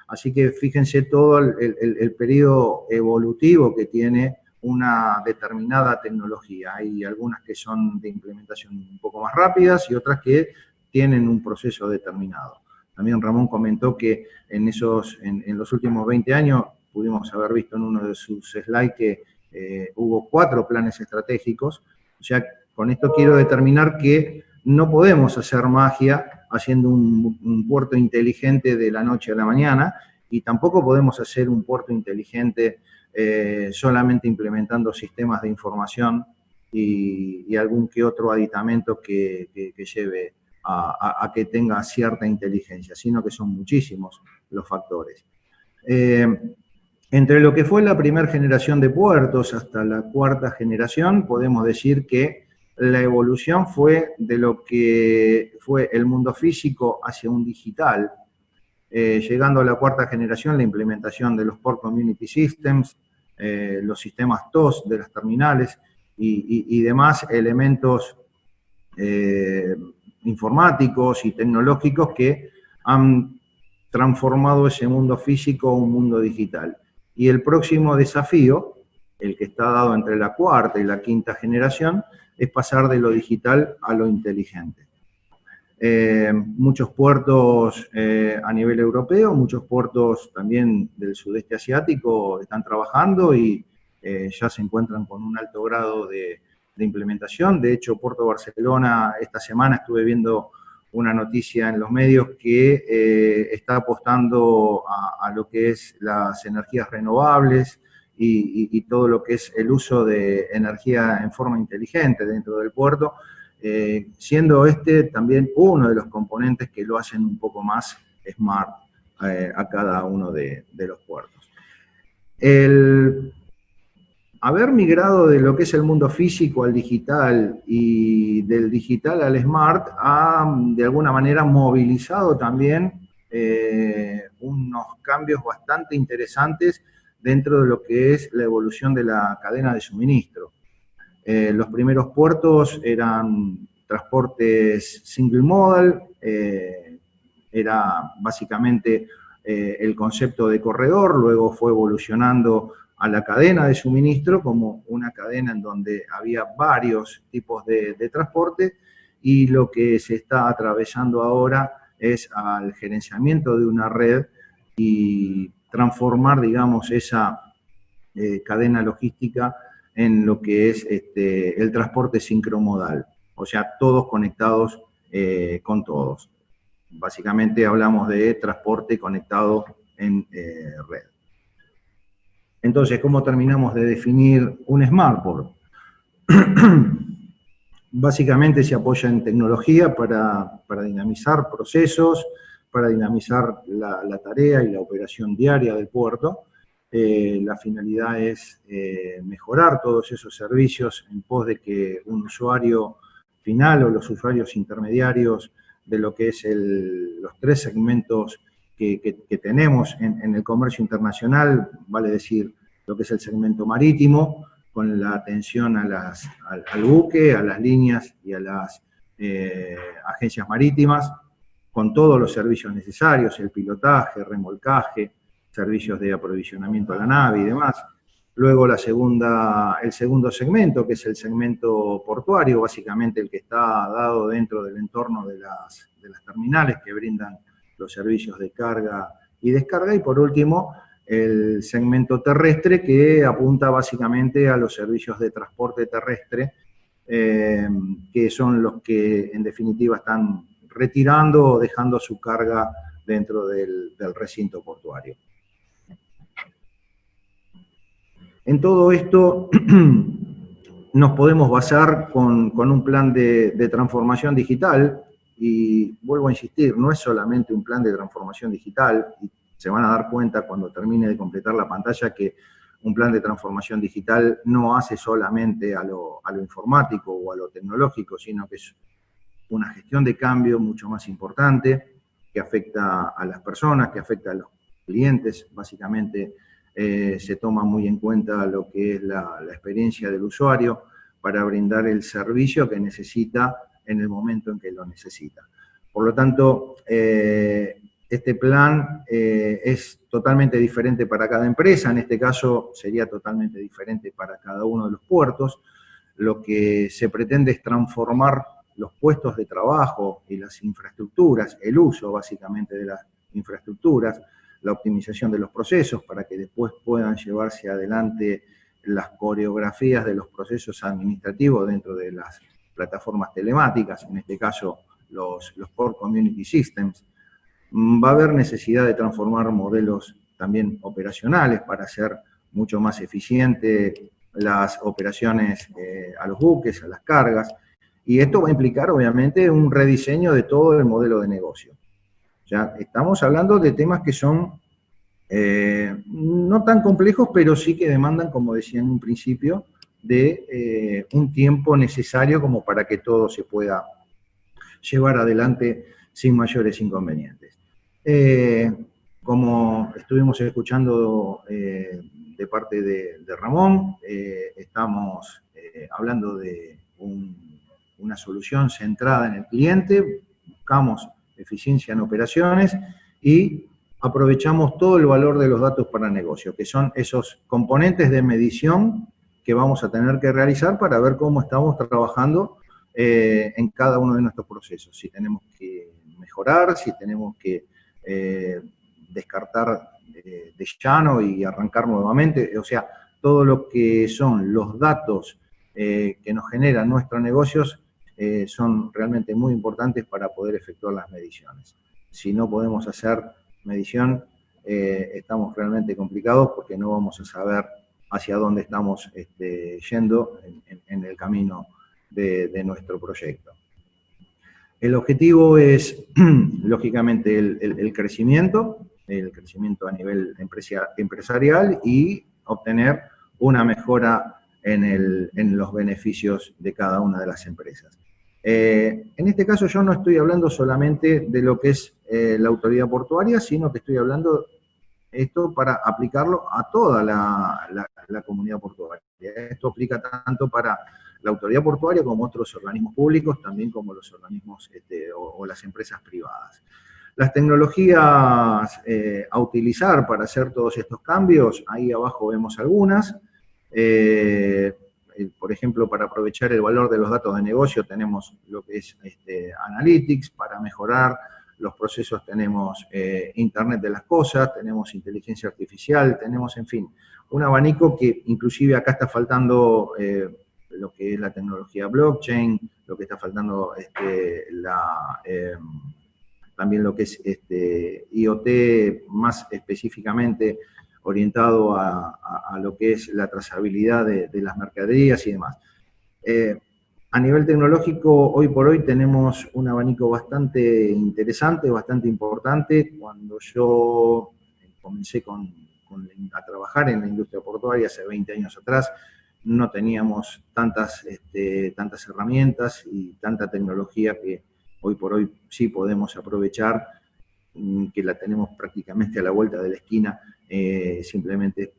Así que fíjense todo el periodo evolutivo que tiene una determinada tecnología. Hay algunas que son de implementación un poco más rápidas y otras que tienen un proceso determinado. También Ramón comentó que en los últimos 20 años pudimos haber visto en uno de sus slides que hubo 4 planes estratégicos. O sea, con esto quiero determinar que no podemos hacer magia haciendo un puerto inteligente de la noche a la mañana, y tampoco podemos hacer un puerto inteligente solamente implementando sistemas de información y algún que otro aditamento que lleve a que tenga cierta inteligencia, sino que son muchísimos los factores. Entre lo que fue la primera generación de puertos hasta la cuarta generación, podemos decir que la evolución fue de lo que fue el mundo físico hacia un digital, llegando a la cuarta generación, la implementación de los Port Community Systems, los sistemas TOS de las terminales y demás elementos informáticos y tecnológicos que han transformado ese mundo físico a un mundo digital. Y el próximo desafío, el que está dado entre la cuarta y la quinta generación, es pasar de lo digital a lo inteligente. Muchos puertos a nivel europeo, muchos puertos también del sudeste asiático están trabajando y ya se encuentran con un alto grado de implementación. De hecho, Puerto Barcelona, esta semana estuve viendo una noticia en los medios que está apostando a lo que es las energías renovables y todo lo que es el uso de energía en forma inteligente dentro del puerto, siendo también uno de los componentes que lo hacen un poco más smart a cada uno de los puertos. El haber migrado de lo que es el mundo físico al digital y del digital al smart ha de alguna manera movilizado también unos cambios bastante interesantes dentro de lo que es la evolución de la cadena de suministro. Los primeros puertos eran transportes single modal, era básicamente el concepto de corredor, luego fue evolucionando a la cadena de suministro como una cadena en donde había varios tipos de transporte, y lo que se está atravesando ahora es al gerenciamiento de una red y transformar, digamos, esa cadena logística en lo que es el transporte sincromodal, o sea, todos conectados con todos. Básicamente hablamos de transporte conectado en red. Entonces, ¿cómo terminamos de definir un SmartPort? Básicamente se apoya en tecnología para dinamizar procesos, para dinamizar la tarea y la operación diaria del puerto. La finalidad es mejorar todos esos servicios en pos de que un usuario final o los usuarios intermediarios de lo que es los 3 segmentos que tenemos en el comercio internacional, vale decir lo que es el segmento marítimo, con la atención al buque, a las líneas y a las agencias marítimas, con todos los servicios necesarios, el pilotaje, remolcaje, servicios de aprovisionamiento a la nave y demás. Luego el segundo segmento, que es el segmento portuario, básicamente el que está dado dentro del entorno de las terminales que brindan los servicios de carga y descarga. Y por último, el segmento terrestre, que apunta básicamente a los servicios de transporte terrestre que son los que en definitiva están retirando o dejando su carga dentro del recinto portuario. En todo esto nos podemos basar con un plan de transformación digital, y vuelvo a insistir, no es solamente un plan de transformación digital, y se van a dar cuenta cuando termine de completar la pantalla que un plan de transformación digital no hace solamente a lo informático o a lo tecnológico, sino que es una gestión de cambio mucho más importante, que afecta a las personas, que afecta a los clientes. Básicamente se toma muy en cuenta lo que es la experiencia del usuario para brindar el servicio que necesita en el momento en que lo necesita. Por lo tanto, este plan es totalmente diferente para cada empresa. En este caso sería totalmente diferente para cada uno de los puertos. Lo que se pretende es transformar los puestos de trabajo y las infraestructuras, el uso básicamente de las infraestructuras, la optimización de los procesos para que después puedan llevarse adelante las coreografías de los procesos administrativos dentro de las plataformas telemáticas, en este caso los Core Community Systems. Va a haber necesidad de transformar modelos también operacionales para hacer mucho más eficiente las operaciones a los buques, a las cargas, y esto va a implicar obviamente un rediseño de todo el modelo de negocio. Ya estamos hablando de temas que son no tan complejos, pero sí que demandan, como decía en un principio, de un tiempo necesario como para que todo se pueda llevar adelante sin mayores inconvenientes. Como estuvimos escuchando de parte de Ramón, estamos hablando de una solución centrada en el cliente, buscamos eficiencia en operaciones y aprovechamos todo el valor de los datos para negocio, que son esos componentes de medición que vamos a tener que realizar para ver cómo estamos trabajando en cada uno de nuestros procesos. Si tenemos que mejorar, si tenemos que descartar de llano y arrancar nuevamente, o sea, todo lo que son los datos que nos generan nuestros negocios son realmente muy importantes para poder efectuar las mediciones. Si no podemos hacer medición, estamos realmente complicados porque no vamos a saber hacia dónde estamos yendo en el camino de nuestro proyecto. El objetivo es, lógicamente, el crecimiento a nivel empresarial y obtener una mejora en los beneficios de cada una de las empresas. En este caso yo no estoy hablando solamente de lo que es la autoridad portuaria, sino que estoy hablando esto para aplicarlo a toda la comunidad portuaria. Esto aplica tanto para la autoridad portuaria como otros organismos públicos, también como los organismos o las empresas privadas. Las tecnologías a utilizar para hacer todos estos cambios, ahí abajo vemos algunas. Por ejemplo, para aprovechar el valor de los datos de negocio tenemos lo que es Analytics. Para mejorar los procesos tenemos Internet de las cosas, tenemos inteligencia artificial, tenemos, en fin, un abanico que inclusive acá está faltando lo que es la tecnología blockchain, lo que está faltando también lo que es IoT, más específicamente orientado a lo que es la trazabilidad de las mercaderías y demás. A nivel tecnológico, hoy por hoy tenemos un abanico bastante interesante, bastante importante. Cuando yo comencé a trabajar en la industria portuaria hace 20 años atrás, no teníamos tantas herramientas y tanta tecnología que hoy por hoy sí podemos aprovechar, que la tenemos prácticamente a la vuelta de la esquina. Simplemente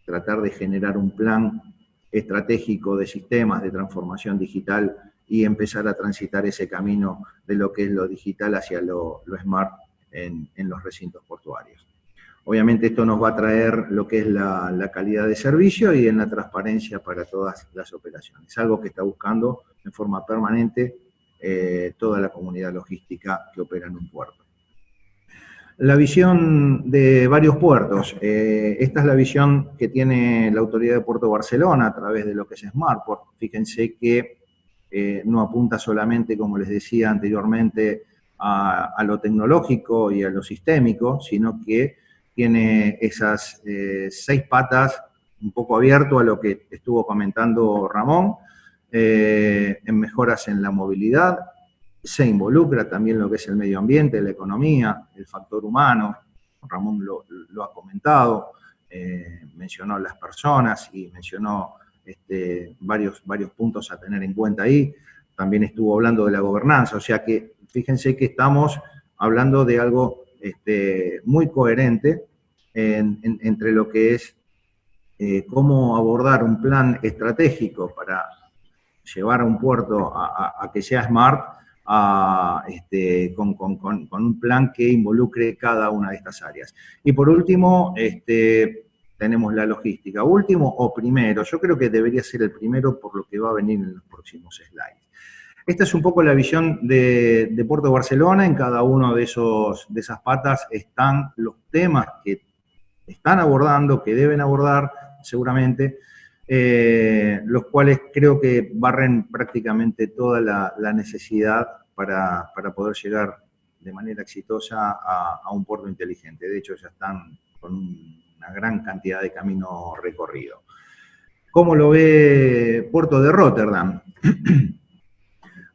tratar de generar un plan estratégico de sistemas de transformación digital y empezar a transitar ese camino de lo que es lo digital hacia lo smart en los recintos portuarios. Obviamente esto nos va a traer lo que es la calidad de servicio y en la transparencia para todas las operaciones, algo que está buscando en forma permanente toda la comunidad logística que opera en un puerto. La visión de varios puertos. Esta es la visión que tiene la Autoridad de Puerto de Barcelona a través de lo que es Smartport. Fíjense que no apunta solamente, como les decía anteriormente, a lo tecnológico y a lo sistémico, sino que tiene esas 6 patas un poco abierto a lo que estuvo comentando Ramón, en mejoras en la movilidad, se involucra también lo que es el medio ambiente, la economía, el factor humano, Ramón lo ha comentado, mencionó las personas y mencionó varios puntos a tener en cuenta ahí, también estuvo hablando de la gobernanza, o sea que fíjense que estamos hablando de algo muy coherente entre lo que es cómo abordar un plan estratégico para llevar a un puerto a que sea smart, con un plan que involucre cada una de estas áreas. Y por último, tenemos la logística. Último o primero, yo creo que debería ser el primero por lo que va a venir en los próximos slides. Esta es un poco la visión de Puerto de Barcelona. En cada uno de esas patas están los temas que están abordando, que deben abordar seguramente, los cuales creo que barren prácticamente toda la necesidad para poder llegar de manera exitosa a un puerto inteligente. De hecho, ya están con una gran cantidad de camino recorrido. ¿Cómo lo ve Puerto de Rotterdam?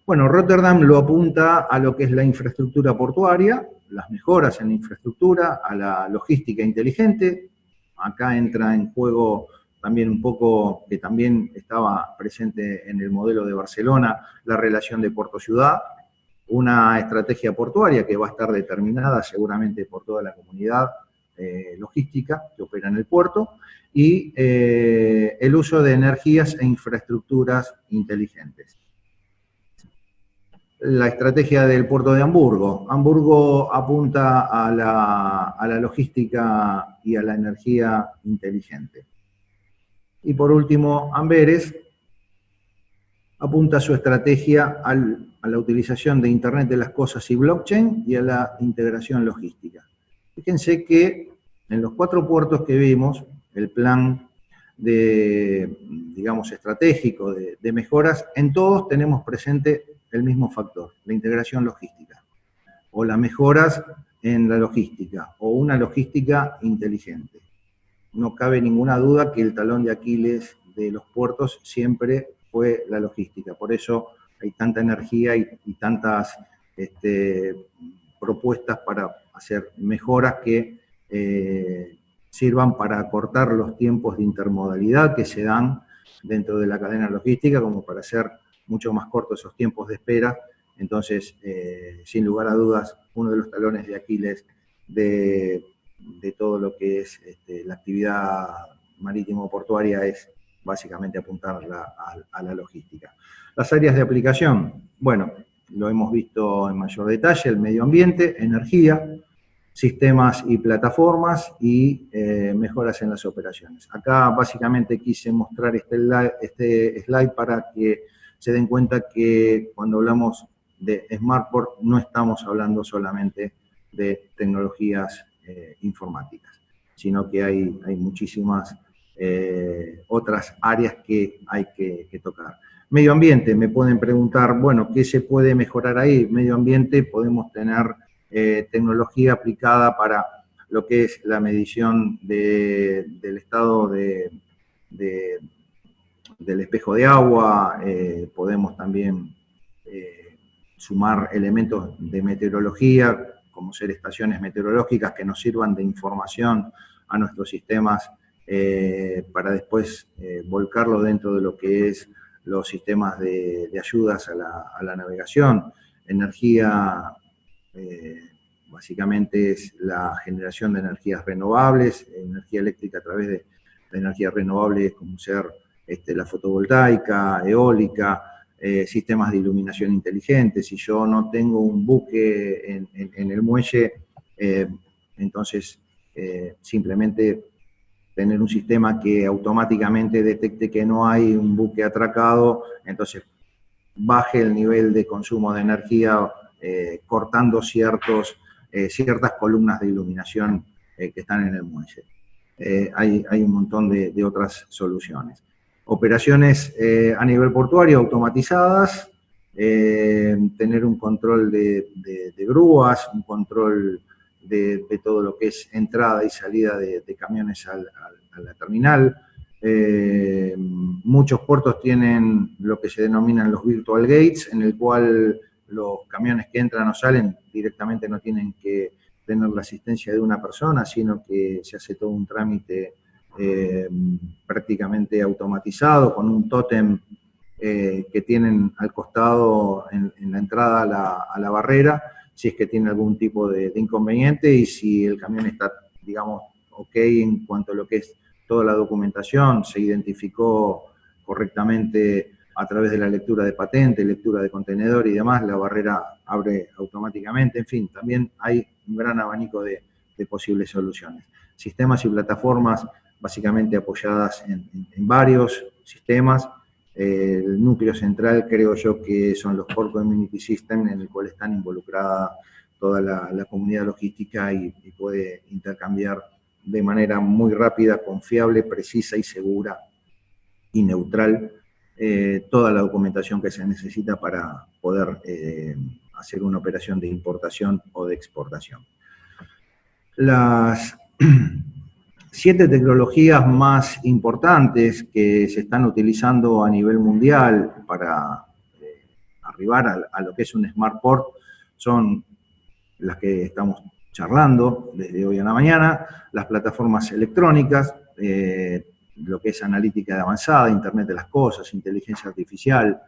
Bueno, Rotterdam lo apunta a lo que es la infraestructura portuaria, las mejoras en la infraestructura, a la logística inteligente. Acá entra en juego también un poco, que también estaba presente en el modelo de Barcelona, la relación de puerto-ciudad, una estrategia portuaria que va a estar determinada seguramente por toda la comunidad logística que opera en el puerto, y el uso de energías e infraestructuras inteligentes. La estrategia del puerto de Hamburgo. Hamburgo apunta a la logística y a la energía inteligente. Y por último, Amberes apunta su estrategia a la utilización de Internet de las Cosas y blockchain y a la integración logística. Fíjense que en los 4 puertos que vimos, el plan digamos, estratégico de mejoras, en todos tenemos presente el mismo factor, la integración logística, o las mejoras en la logística, o una logística inteligente. No cabe ninguna duda que el talón de Aquiles de los puertos siempre fue la logística. Por eso hay tanta energía y tantas propuestas para hacer mejoras que sirvan para acortar los tiempos de intermodalidad que se dan dentro de la cadena logística, como para hacer mucho más cortos esos tiempos de espera. Entonces, sin lugar a dudas, uno de los talones de Aquiles de todo lo que es la actividad marítimo-portuaria es básicamente apuntar a la logística. Las áreas de aplicación, bueno, lo hemos visto en mayor detalle, el medio ambiente, energía, sistemas y plataformas y mejoras en las operaciones. Acá básicamente quise mostrar este slide para que se den cuenta que cuando hablamos de Smartport no estamos hablando solamente de tecnologías informáticas, sino que hay muchísimas otras áreas que hay que tocar. Medio ambiente, me pueden preguntar, bueno, ¿qué se puede mejorar ahí? Medio ambiente, podemos tener tecnología aplicada para lo que es la medición del estado del espejo de agua, podemos también sumar elementos de meteorología, como ser estaciones meteorológicas que nos sirvan de información a nuestros sistemas para después volcarlo dentro de lo que es los sistemas de ayudas a la navegación. Energía, básicamente es la generación de energías renovables, energía eléctrica a través de energías renovables como ser la fotovoltaica, eólica, sistemas de iluminación inteligente. Si yo no tengo un buque en el muelle, entonces simplemente tener un sistema que automáticamente detecte que no hay un buque atracado, entonces baje el nivel de consumo de energía cortando ciertas columnas de iluminación que están en el muelle. Hay un montón de otras soluciones. Operaciones a nivel portuario automatizadas, tener un control de grúas, un control de todo lo que es entrada y salida de camiones a la terminal. Muchos puertos tienen lo que se denominan los virtual gates, en el cual los camiones que entran o salen directamente no tienen que tener la asistencia de una persona, sino que se hace todo un trámite prácticamente automatizado, con un tótem que tienen al costado en la entrada a la barrera, si es que tiene algún tipo de inconveniente y si el camión está, digamos, ok en cuanto a lo que es toda la documentación, se identificó correctamente a través de la lectura de patente, lectura de contenedor y demás, la barrera abre automáticamente. En fin, también hay un gran abanico de posibles soluciones. Sistemas y plataformas básicamente apoyadas en varios sistemas. El núcleo central creo yo que son los Core Community Systems, en el cual están involucrada toda la comunidad logística y puede intercambiar de manera muy rápida, confiable, precisa y segura y neutral toda la documentación que se necesita para poder hacer una operación de importación o de exportación. Las 7 tecnologías más importantes que se están utilizando a nivel mundial para arribar a lo que es un Smart Port son las que estamos charlando desde hoy a la mañana, las plataformas electrónicas, lo que es analítica avanzada, Internet de las cosas, inteligencia artificial,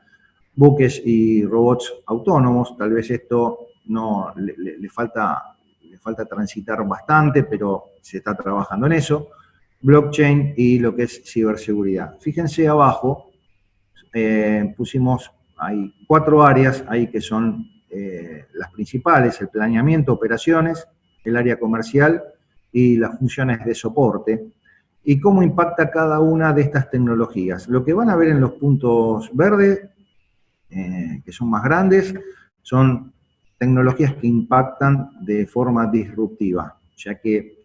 buques y robots autónomos. Tal vez esto no le falta transitar bastante, pero se está trabajando en eso. Blockchain y lo que es ciberseguridad. Fíjense abajo, pusimos, hay 4 áreas ahí que son las principales: el planeamiento, operaciones, el área comercial y las funciones de soporte. ¿Y cómo impacta cada una de estas tecnologías? Lo que van a ver en los puntos verdes, que son más grandes, son tecnologías que impactan de forma disruptiva, ya que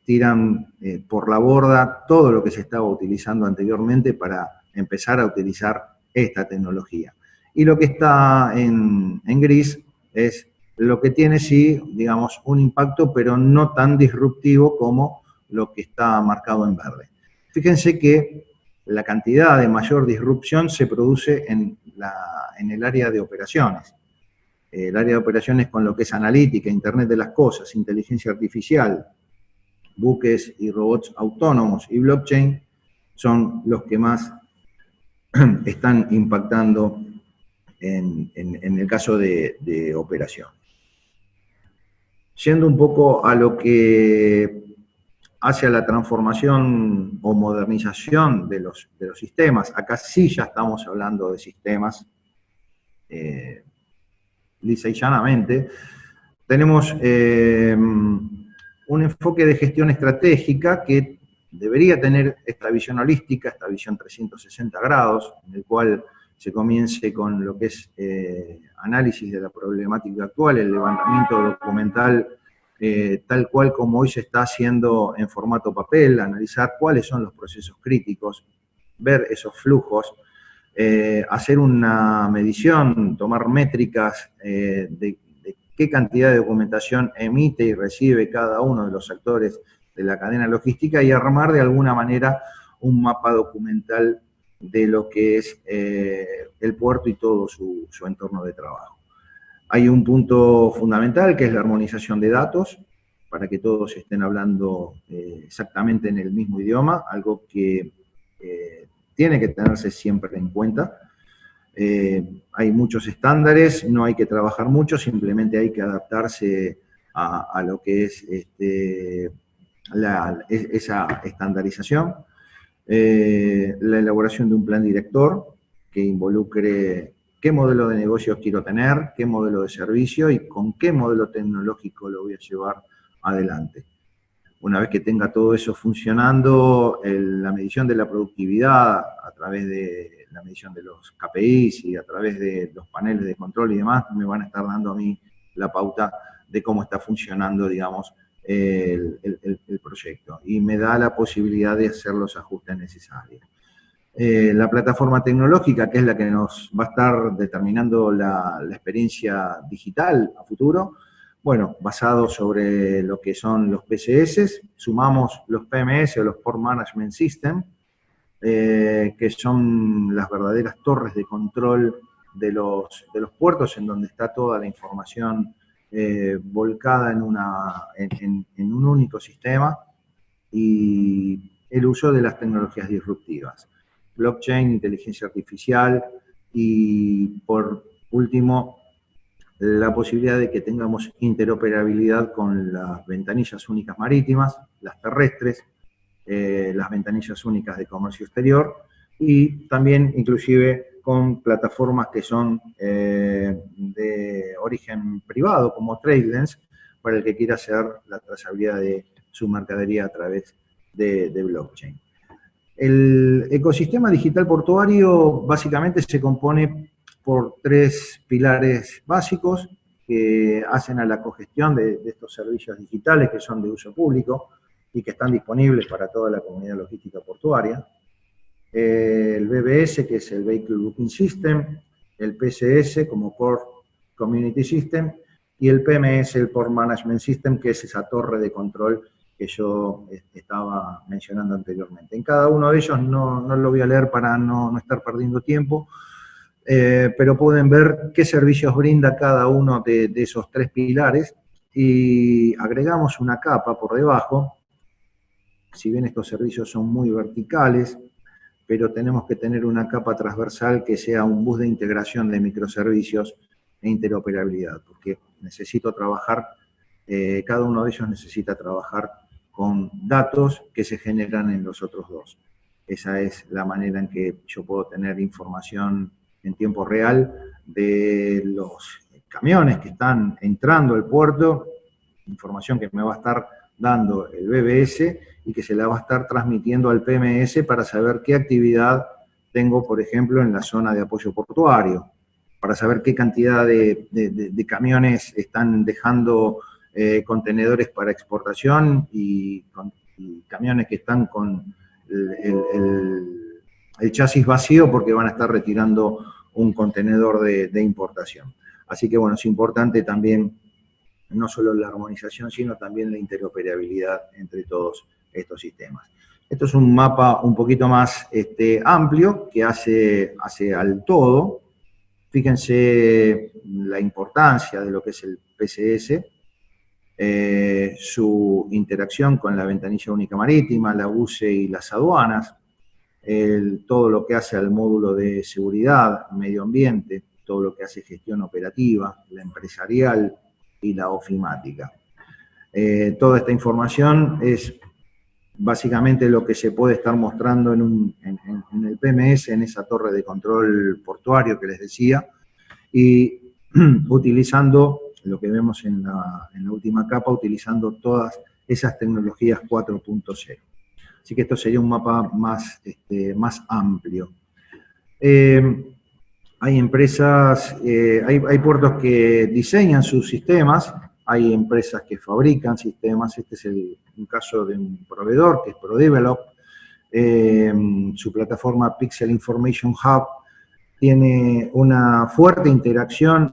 tiran por la borda todo lo que se estaba utilizando anteriormente para empezar a utilizar esta tecnología. Y lo que está en gris es lo que tiene, sí, digamos, un impacto, pero no tan disruptivo como lo que está marcado en verde. Fíjense que la cantidad de mayor disrupción se produce en el área de operaciones. El área de operaciones con lo que es analítica, Internet de las cosas, inteligencia artificial, buques y robots autónomos y blockchain son los que más están impactando en el caso de operación. Yendo un poco a lo que hacia la transformación o modernización de los sistemas, acá sí ya estamos hablando de sistemas, lisa y llanamente. Tenemos un enfoque de gestión estratégica que debería tener esta visión holística, esta visión 360 grados, en el cual se comience con lo que es análisis de la problemática actual, el levantamiento documental tal cual como hoy se está haciendo en formato papel, analizar cuáles son los procesos críticos, ver esos flujos, hacer una medición, tomar métricas de qué cantidad de documentación emite y recibe cada uno de los actores de la cadena logística y armar de alguna manera un mapa documental de lo que es el puerto y todo su entorno de trabajo. Hay un punto fundamental que es la armonización de datos, para que todos estén hablando exactamente en el mismo idioma, algo que tiene que tenerse siempre en cuenta. Hay muchos estándares, no hay que trabajar mucho, simplemente hay que adaptarse a lo que es esa estandarización. La elaboración de un plan director que involucre qué modelo de negocios quiero tener, qué modelo de servicio y con qué modelo tecnológico lo voy a llevar adelante. Una vez que tenga todo eso funcionando, la medición de la productividad a través de la medición de los KPIs y a través de los paneles de control y demás, me van a estar dando a mí la pauta de cómo está funcionando, digamos, el proyecto. Y me da la posibilidad de hacer los ajustes necesarios. La plataforma tecnológica, que es la que nos va a estar determinando la experiencia digital a futuro, bueno, basado sobre lo que son los PCS, sumamos los PMS o los Port Management System, que son las verdaderas torres de control de los puertos, en donde está toda la información volcada en un único sistema, y el uso de las tecnologías disruptivas, blockchain, inteligencia artificial, y por último, la posibilidad de que tengamos interoperabilidad con las ventanillas únicas marítimas, las terrestres, las ventanillas únicas de comercio exterior, y también inclusive con plataformas que son de origen privado, como TradeLens, para el que quiera hacer la trazabilidad de su mercadería a través de blockchain. El ecosistema digital portuario básicamente se compone por 3 pilares básicos que hacen a la cogestión de estos servicios digitales que son de uso público y que están disponibles para toda la comunidad logística portuaria. El BBS, que es el Vehicle Booking System, el PCS como Port Community System, y el PMS, el Port Management System, que es esa torre de control que yo estaba mencionando anteriormente. En cada uno de ellos no lo voy a leer para no estar perdiendo tiempo, pero pueden ver qué servicios brinda cada uno de esos 3 pilares, y agregamos una capa por debajo. Si bien estos servicios son muy verticales, pero tenemos que tener una capa transversal que sea un bus de integración de microservicios e interoperabilidad, porque necesito trabajar, cada uno de ellos necesita trabajar con datos que se generan en los otros 2. Esa es la manera en que yo puedo tener información en tiempo real de los camiones que están entrando al puerto, información que me va a estar dando el BBS y que se la va a estar transmitiendo al PMS para saber qué actividad tengo, por ejemplo, en la zona de apoyo portuario, para saber qué cantidad de camiones están dejando contenedores para exportación y camiones que están con el chasis vacío porque van a estar retirando un contenedor de importación. Así que bueno, es importante también no solo la armonización, sino también la interoperabilidad entre todos estos sistemas. Esto es un mapa un poquito más amplio que hace al todo. Fíjense la importancia de lo que es el PCS, su interacción con la ventanilla única marítima, la UCE y las aduanas, todo lo que hace al módulo de seguridad, medio ambiente, todo lo que hace gestión operativa, la empresarial y la ofimática. Toda esta información es básicamente lo que se puede estar mostrando en el PMS, en esa torre de control portuario que les decía, y utilizando lo que vemos en la última capa, utilizando todas esas tecnologías 4.0. Así que esto sería un mapa más amplio. Hay empresas, hay puertos que diseñan sus sistemas, hay empresas que fabrican sistemas. Este es un caso de un proveedor que es ProDevelop. Su plataforma Pixel Information Hub tiene una fuerte interacción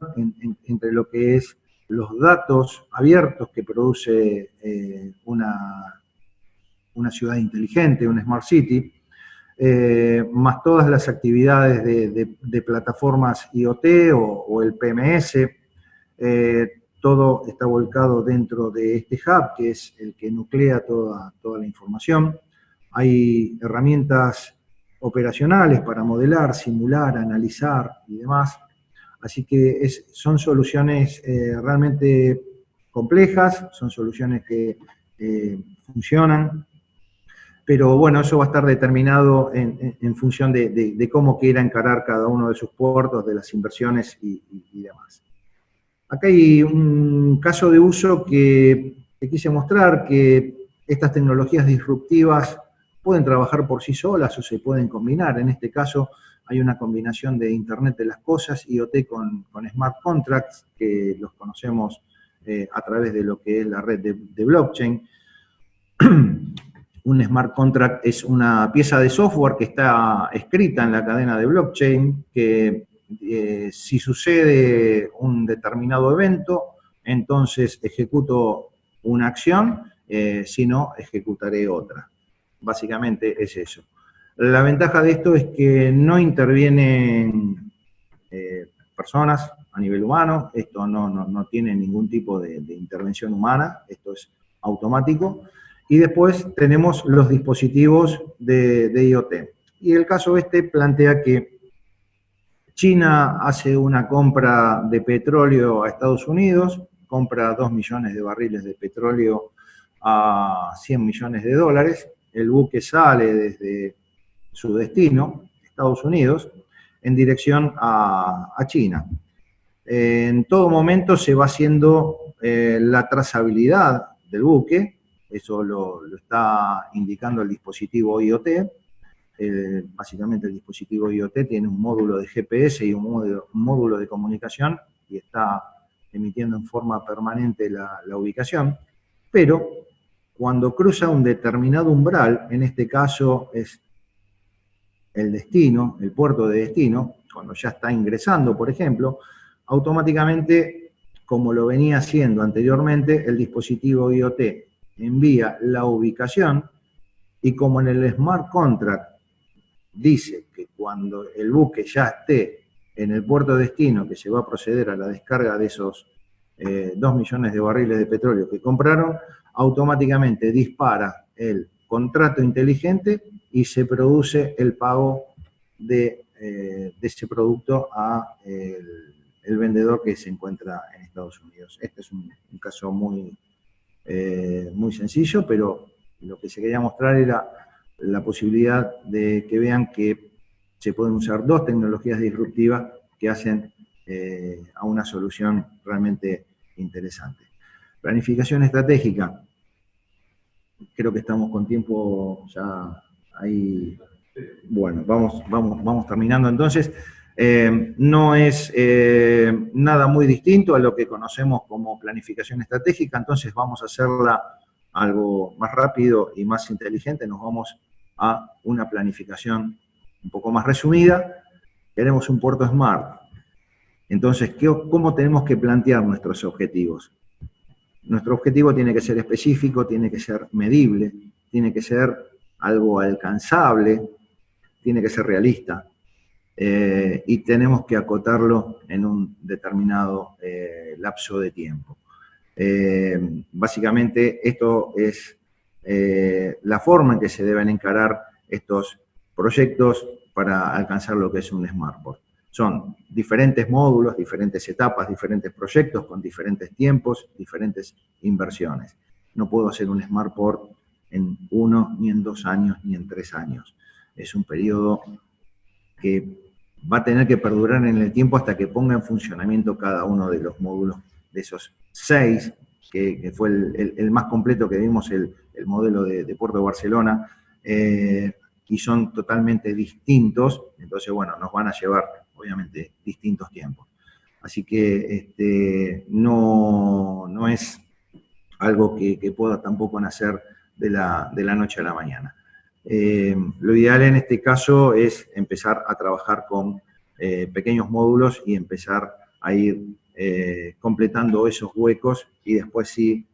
entre lo que es los datos abiertos que produce una ciudad inteligente, una Smart City, más todas las actividades de plataformas IoT o el PMS. Todo está volcado dentro de este hub, que es el que nuclea toda la información. Hay herramientas operacionales para modelar, simular, analizar y demás. Así que son soluciones realmente complejas, son soluciones que funcionan, pero bueno, eso va a estar determinado en función de cómo quiera encarar cada uno de sus puertos, de las inversiones y demás. Acá hay un caso de uso que quise mostrar, que estas tecnologías disruptivas pueden trabajar por sí solas o se pueden combinar. En este caso hay una combinación de Internet de las Cosas, IoT con Smart Contracts, que los conocemos a través de lo que es la red de blockchain. Un smart contract es una pieza de software que está escrita en la cadena de blockchain, que si sucede un determinado evento, entonces ejecuto una acción, si no, ejecutaré otra. Básicamente es eso. La ventaja de esto es que no intervienen personas a nivel humano, esto no tiene ningún tipo de intervención humana, esto es automático. Y después tenemos los dispositivos de IoT. Y el caso este plantea que China hace una compra de petróleo a Estados Unidos, compra 2 millones de barriles de petróleo a 100 millones de dólares. El buque sale desde su destino, Estados Unidos, en dirección a China. En todo momento se va haciendo la trazabilidad del buque, eso lo está indicando el dispositivo IoT. Básicamente el dispositivo IoT tiene un módulo de GPS y un módulo de comunicación y está emitiendo en forma permanente la ubicación, pero cuando cruza un determinado umbral, en este caso es el destino, el puerto de destino, cuando ya está ingresando, por ejemplo, automáticamente, como lo venía haciendo anteriormente, el dispositivo IoT envía la ubicación y como en el smart contract dice que cuando el buque ya esté en el puerto de destino, que se va a proceder a la descarga de esos 2 millones de barriles de petróleo que compraron, automáticamente dispara el contrato inteligente y se produce el pago de ese producto a el vendedor que se encuentra en Estados Unidos. Este es un caso muy sencillo, pero lo que se quería mostrar era la posibilidad de que vean que se pueden usar dos tecnologías disruptivas que hacen a una solución realmente interesante. Planificación estratégica. Creo que estamos con tiempo ya ahí. Bueno, vamos terminando entonces. No es nada muy distinto a lo que conocemos como planificación estratégica, entonces vamos a hacerla algo más rápido y más inteligente. Nos vamos a una planificación un poco más resumida. Queremos un puerto smart. Entonces, ¿cómo tenemos que plantear nuestros objetivos? Nuestro objetivo tiene que ser específico, tiene que ser medible, tiene que ser algo alcanzable, tiene que ser realista. Y tenemos que acotarlo en un determinado lapso de tiempo. Básicamente, esto es la forma en que se deben encarar estos proyectos para alcanzar lo que es un Smartport. Son diferentes módulos, diferentes etapas, diferentes proyectos con diferentes tiempos, diferentes inversiones. No puedo hacer un Smartport en 1, ni en 2 años, ni en 3 años. Es un periodo que va a tener que perdurar en el tiempo hasta que ponga en funcionamiento cada uno de los módulos de esos 6, que fue el más completo que vimos, el modelo de Puerto de Barcelona, y son totalmente distintos. Entonces, bueno, nos van a llevar, obviamente, distintos tiempos. Así que no es algo que pueda tampoco nacer de la noche a la mañana. Lo ideal en este caso es empezar a trabajar con pequeños módulos y empezar a ir completando esos huecos y después sí,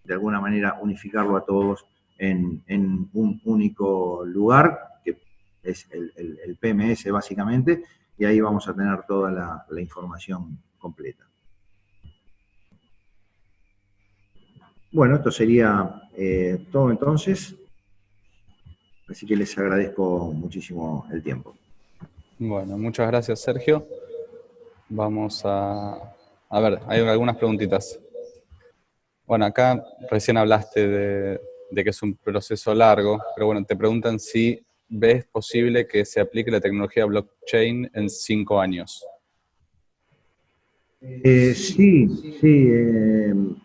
de alguna manera, unificarlo a todos en un único lugar, que es el PMS básicamente, y ahí vamos a tener toda la información completa. Bueno, esto sería todo entonces. Así que les agradezco muchísimo el tiempo. Bueno, muchas gracias, Sergio. Vamos a ver, hay algunas preguntitas. Bueno, acá recién hablaste de que es un proceso largo, pero bueno, te preguntan si ves posible que se aplique la tecnología blockchain en 5 años. Sí.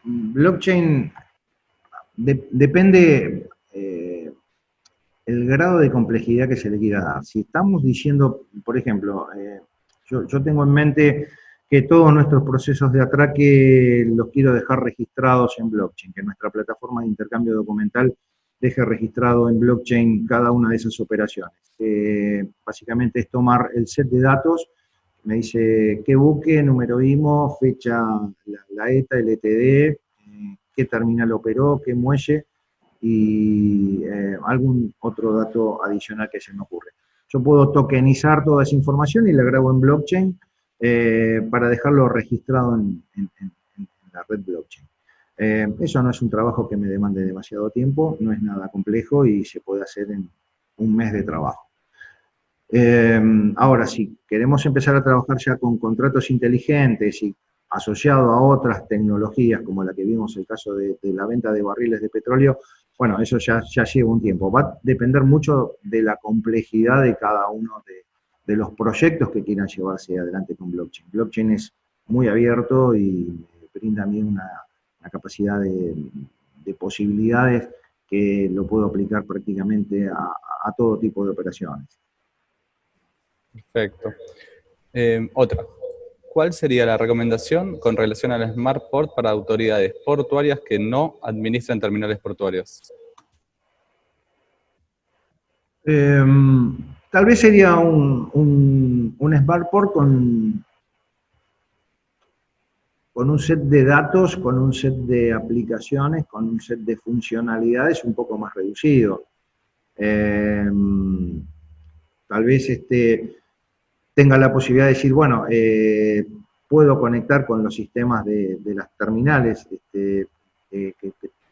Blockchain depende el grado de complejidad que se le quiera dar. Si estamos diciendo, por ejemplo, yo tengo en mente que todos nuestros procesos de atraque los quiero dejar registrados en blockchain, que nuestra plataforma de intercambio documental deje registrado en blockchain cada una de esas operaciones. Básicamente es tomar el set de datos, me dice qué buque, número IMO, fecha, la ETA, el ETD, qué terminal operó, qué muelle y algún otro dato adicional que se me ocurre. Yo puedo tokenizar toda esa información y la grabo en blockchain para dejarlo registrado en la red blockchain. Eso no es un trabajo que me demande demasiado tiempo, no es nada complejo y se puede hacer en un mes de trabajo. Ahora, si queremos empezar a trabajar ya con contratos inteligentes y asociado a otras tecnologías, como la que vimos el caso de la venta de barriles de petróleo, bueno, eso ya lleva un tiempo. Va a depender mucho de la complejidad de cada uno de los proyectos que quieran llevarse adelante con blockchain. Blockchain es muy abierto y brinda a mí una capacidad de posibilidades que lo puedo aplicar prácticamente a todo tipo de operaciones. Perfecto. Otra. ¿Cuál sería la recomendación con relación al Smart Port para autoridades portuarias que no administran terminales portuarios? Tal vez sería un Smart Port con un set de datos, con un set de aplicaciones, con un set de funcionalidades un poco más reducido. Tal vez tenga la posibilidad de decir, bueno, puedo conectar con los sistemas de las terminales, que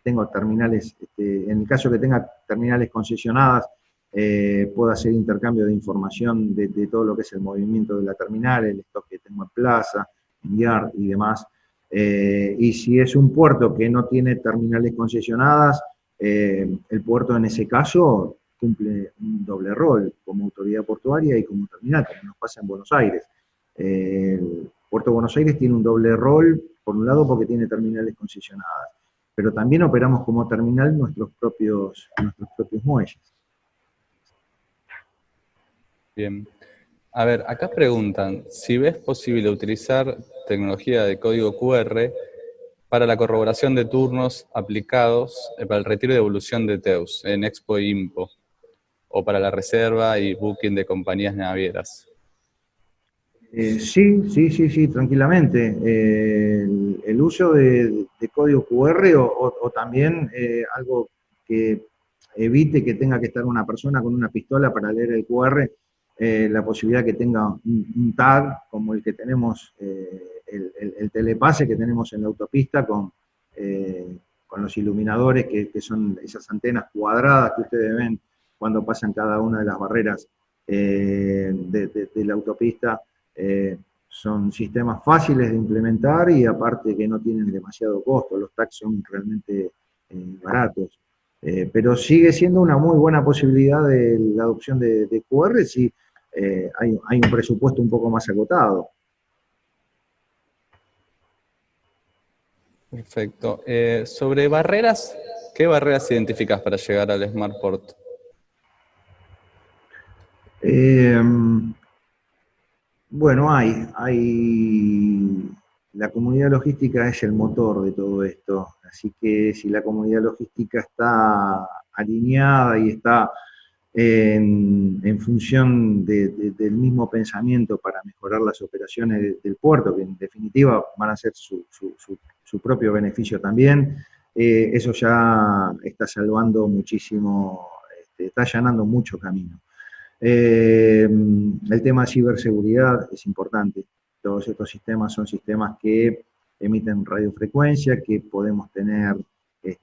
tengo terminales, en el caso que tenga terminales concesionadas, puedo hacer intercambio de información de todo lo que es el movimiento de la terminal, el stock que tengo en plaza, en yard y demás. Y si es un puerto que no tiene terminales concesionadas, el puerto en ese caso cumple un doble rol como autoridad portuaria y como terminal, como nos pasa en Buenos Aires. El Puerto de Buenos Aires tiene un doble rol, por un lado porque tiene terminales concesionadas, pero también operamos como terminal nuestros propios muelles. Bien. A ver, acá preguntan si ves posible utilizar tecnología de código QR para la corroboración de turnos aplicados para el retiro y devolución de TEUs en Expo e Impo, o para la reserva y booking de compañías navieras. Sí, tranquilamente. El uso de código QR o también algo que evite que tenga que estar una persona con una pistola para leer el QR, la posibilidad que tenga un tag como el que tenemos, el telepase que tenemos en la autopista con los iluminadores que son esas antenas cuadradas que ustedes ven cuando pasan cada una de las barreras de la autopista. Son sistemas fáciles de implementar y aparte que no tienen demasiado costo, los tags son realmente baratos. Pero sigue siendo una muy buena posibilidad de la adopción de QR si hay un presupuesto un poco más agotado. Perfecto. Sobre barreras, ¿qué barreras identificas para llegar al Smart Port? Bueno, la comunidad logística es el motor de todo esto, así que si la comunidad logística está alineada y está en función del mismo pensamiento para mejorar las operaciones del puerto, que en definitiva van a ser su propio beneficio también, eso ya está salvando muchísimo, está allanando mucho camino. El tema de ciberseguridad es importante. Todos estos sistemas son sistemas que emiten radiofrecuencia, que podemos tener,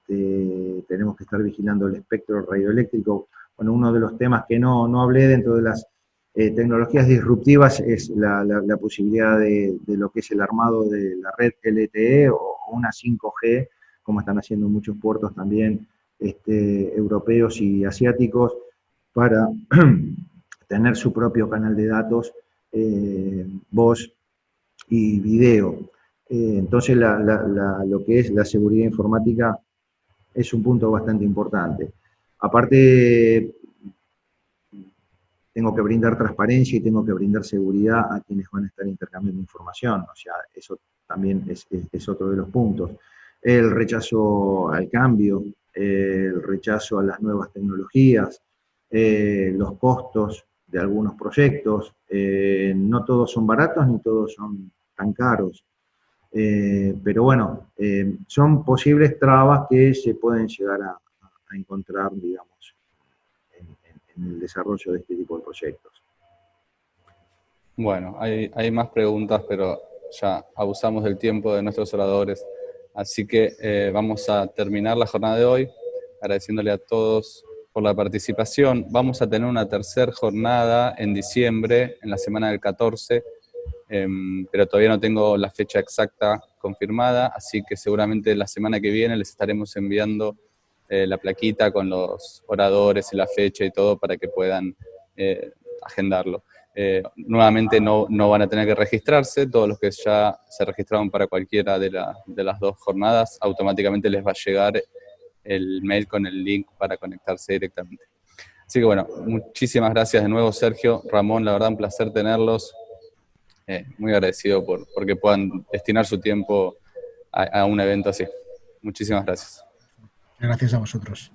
tenemos que estar vigilando el espectro radioeléctrico. Bueno, uno de los temas que no hablé dentro de las tecnologías disruptivas es la posibilidad de lo que es el armado de la red LTE o una 5G, como están haciendo muchos puertos también europeos y asiáticos, para tener su propio canal de datos, voz y video. Entonces, lo que es la seguridad informática es un punto bastante importante. Aparte, tengo que brindar transparencia y tengo que brindar seguridad a quienes van a estar intercambiando información. O sea, eso también es otro de los puntos. El rechazo al cambio, el rechazo a las nuevas tecnologías, los costos de algunos proyectos. No todos son baratos ni todos son tan caros. Pero bueno, son posibles trabas que se pueden llegar a encontrar, digamos, en el desarrollo de este tipo de proyectos. Bueno, hay más preguntas, pero ya abusamos del tiempo de nuestros oradores. Así que vamos a terminar la jornada de hoy, agradeciéndole a todos por la participación. Vamos a tener una tercera jornada en diciembre, en la semana del 14, pero todavía no tengo la fecha exacta confirmada, así que seguramente la semana que viene les estaremos enviando la plaquita con los oradores y la fecha y todo para que puedan agendarlo. Nuevamente no van a tener que registrarse, todos los que ya se registraron para cualquiera de las dos jornadas, automáticamente les va a llegar el mail con el link para conectarse directamente. Así que bueno, muchísimas gracias de nuevo, Sergio, Ramón, la verdad un placer tenerlos, muy agradecido porque puedan destinar su tiempo a un evento así. Muchísimas gracias. Gracias a vosotros.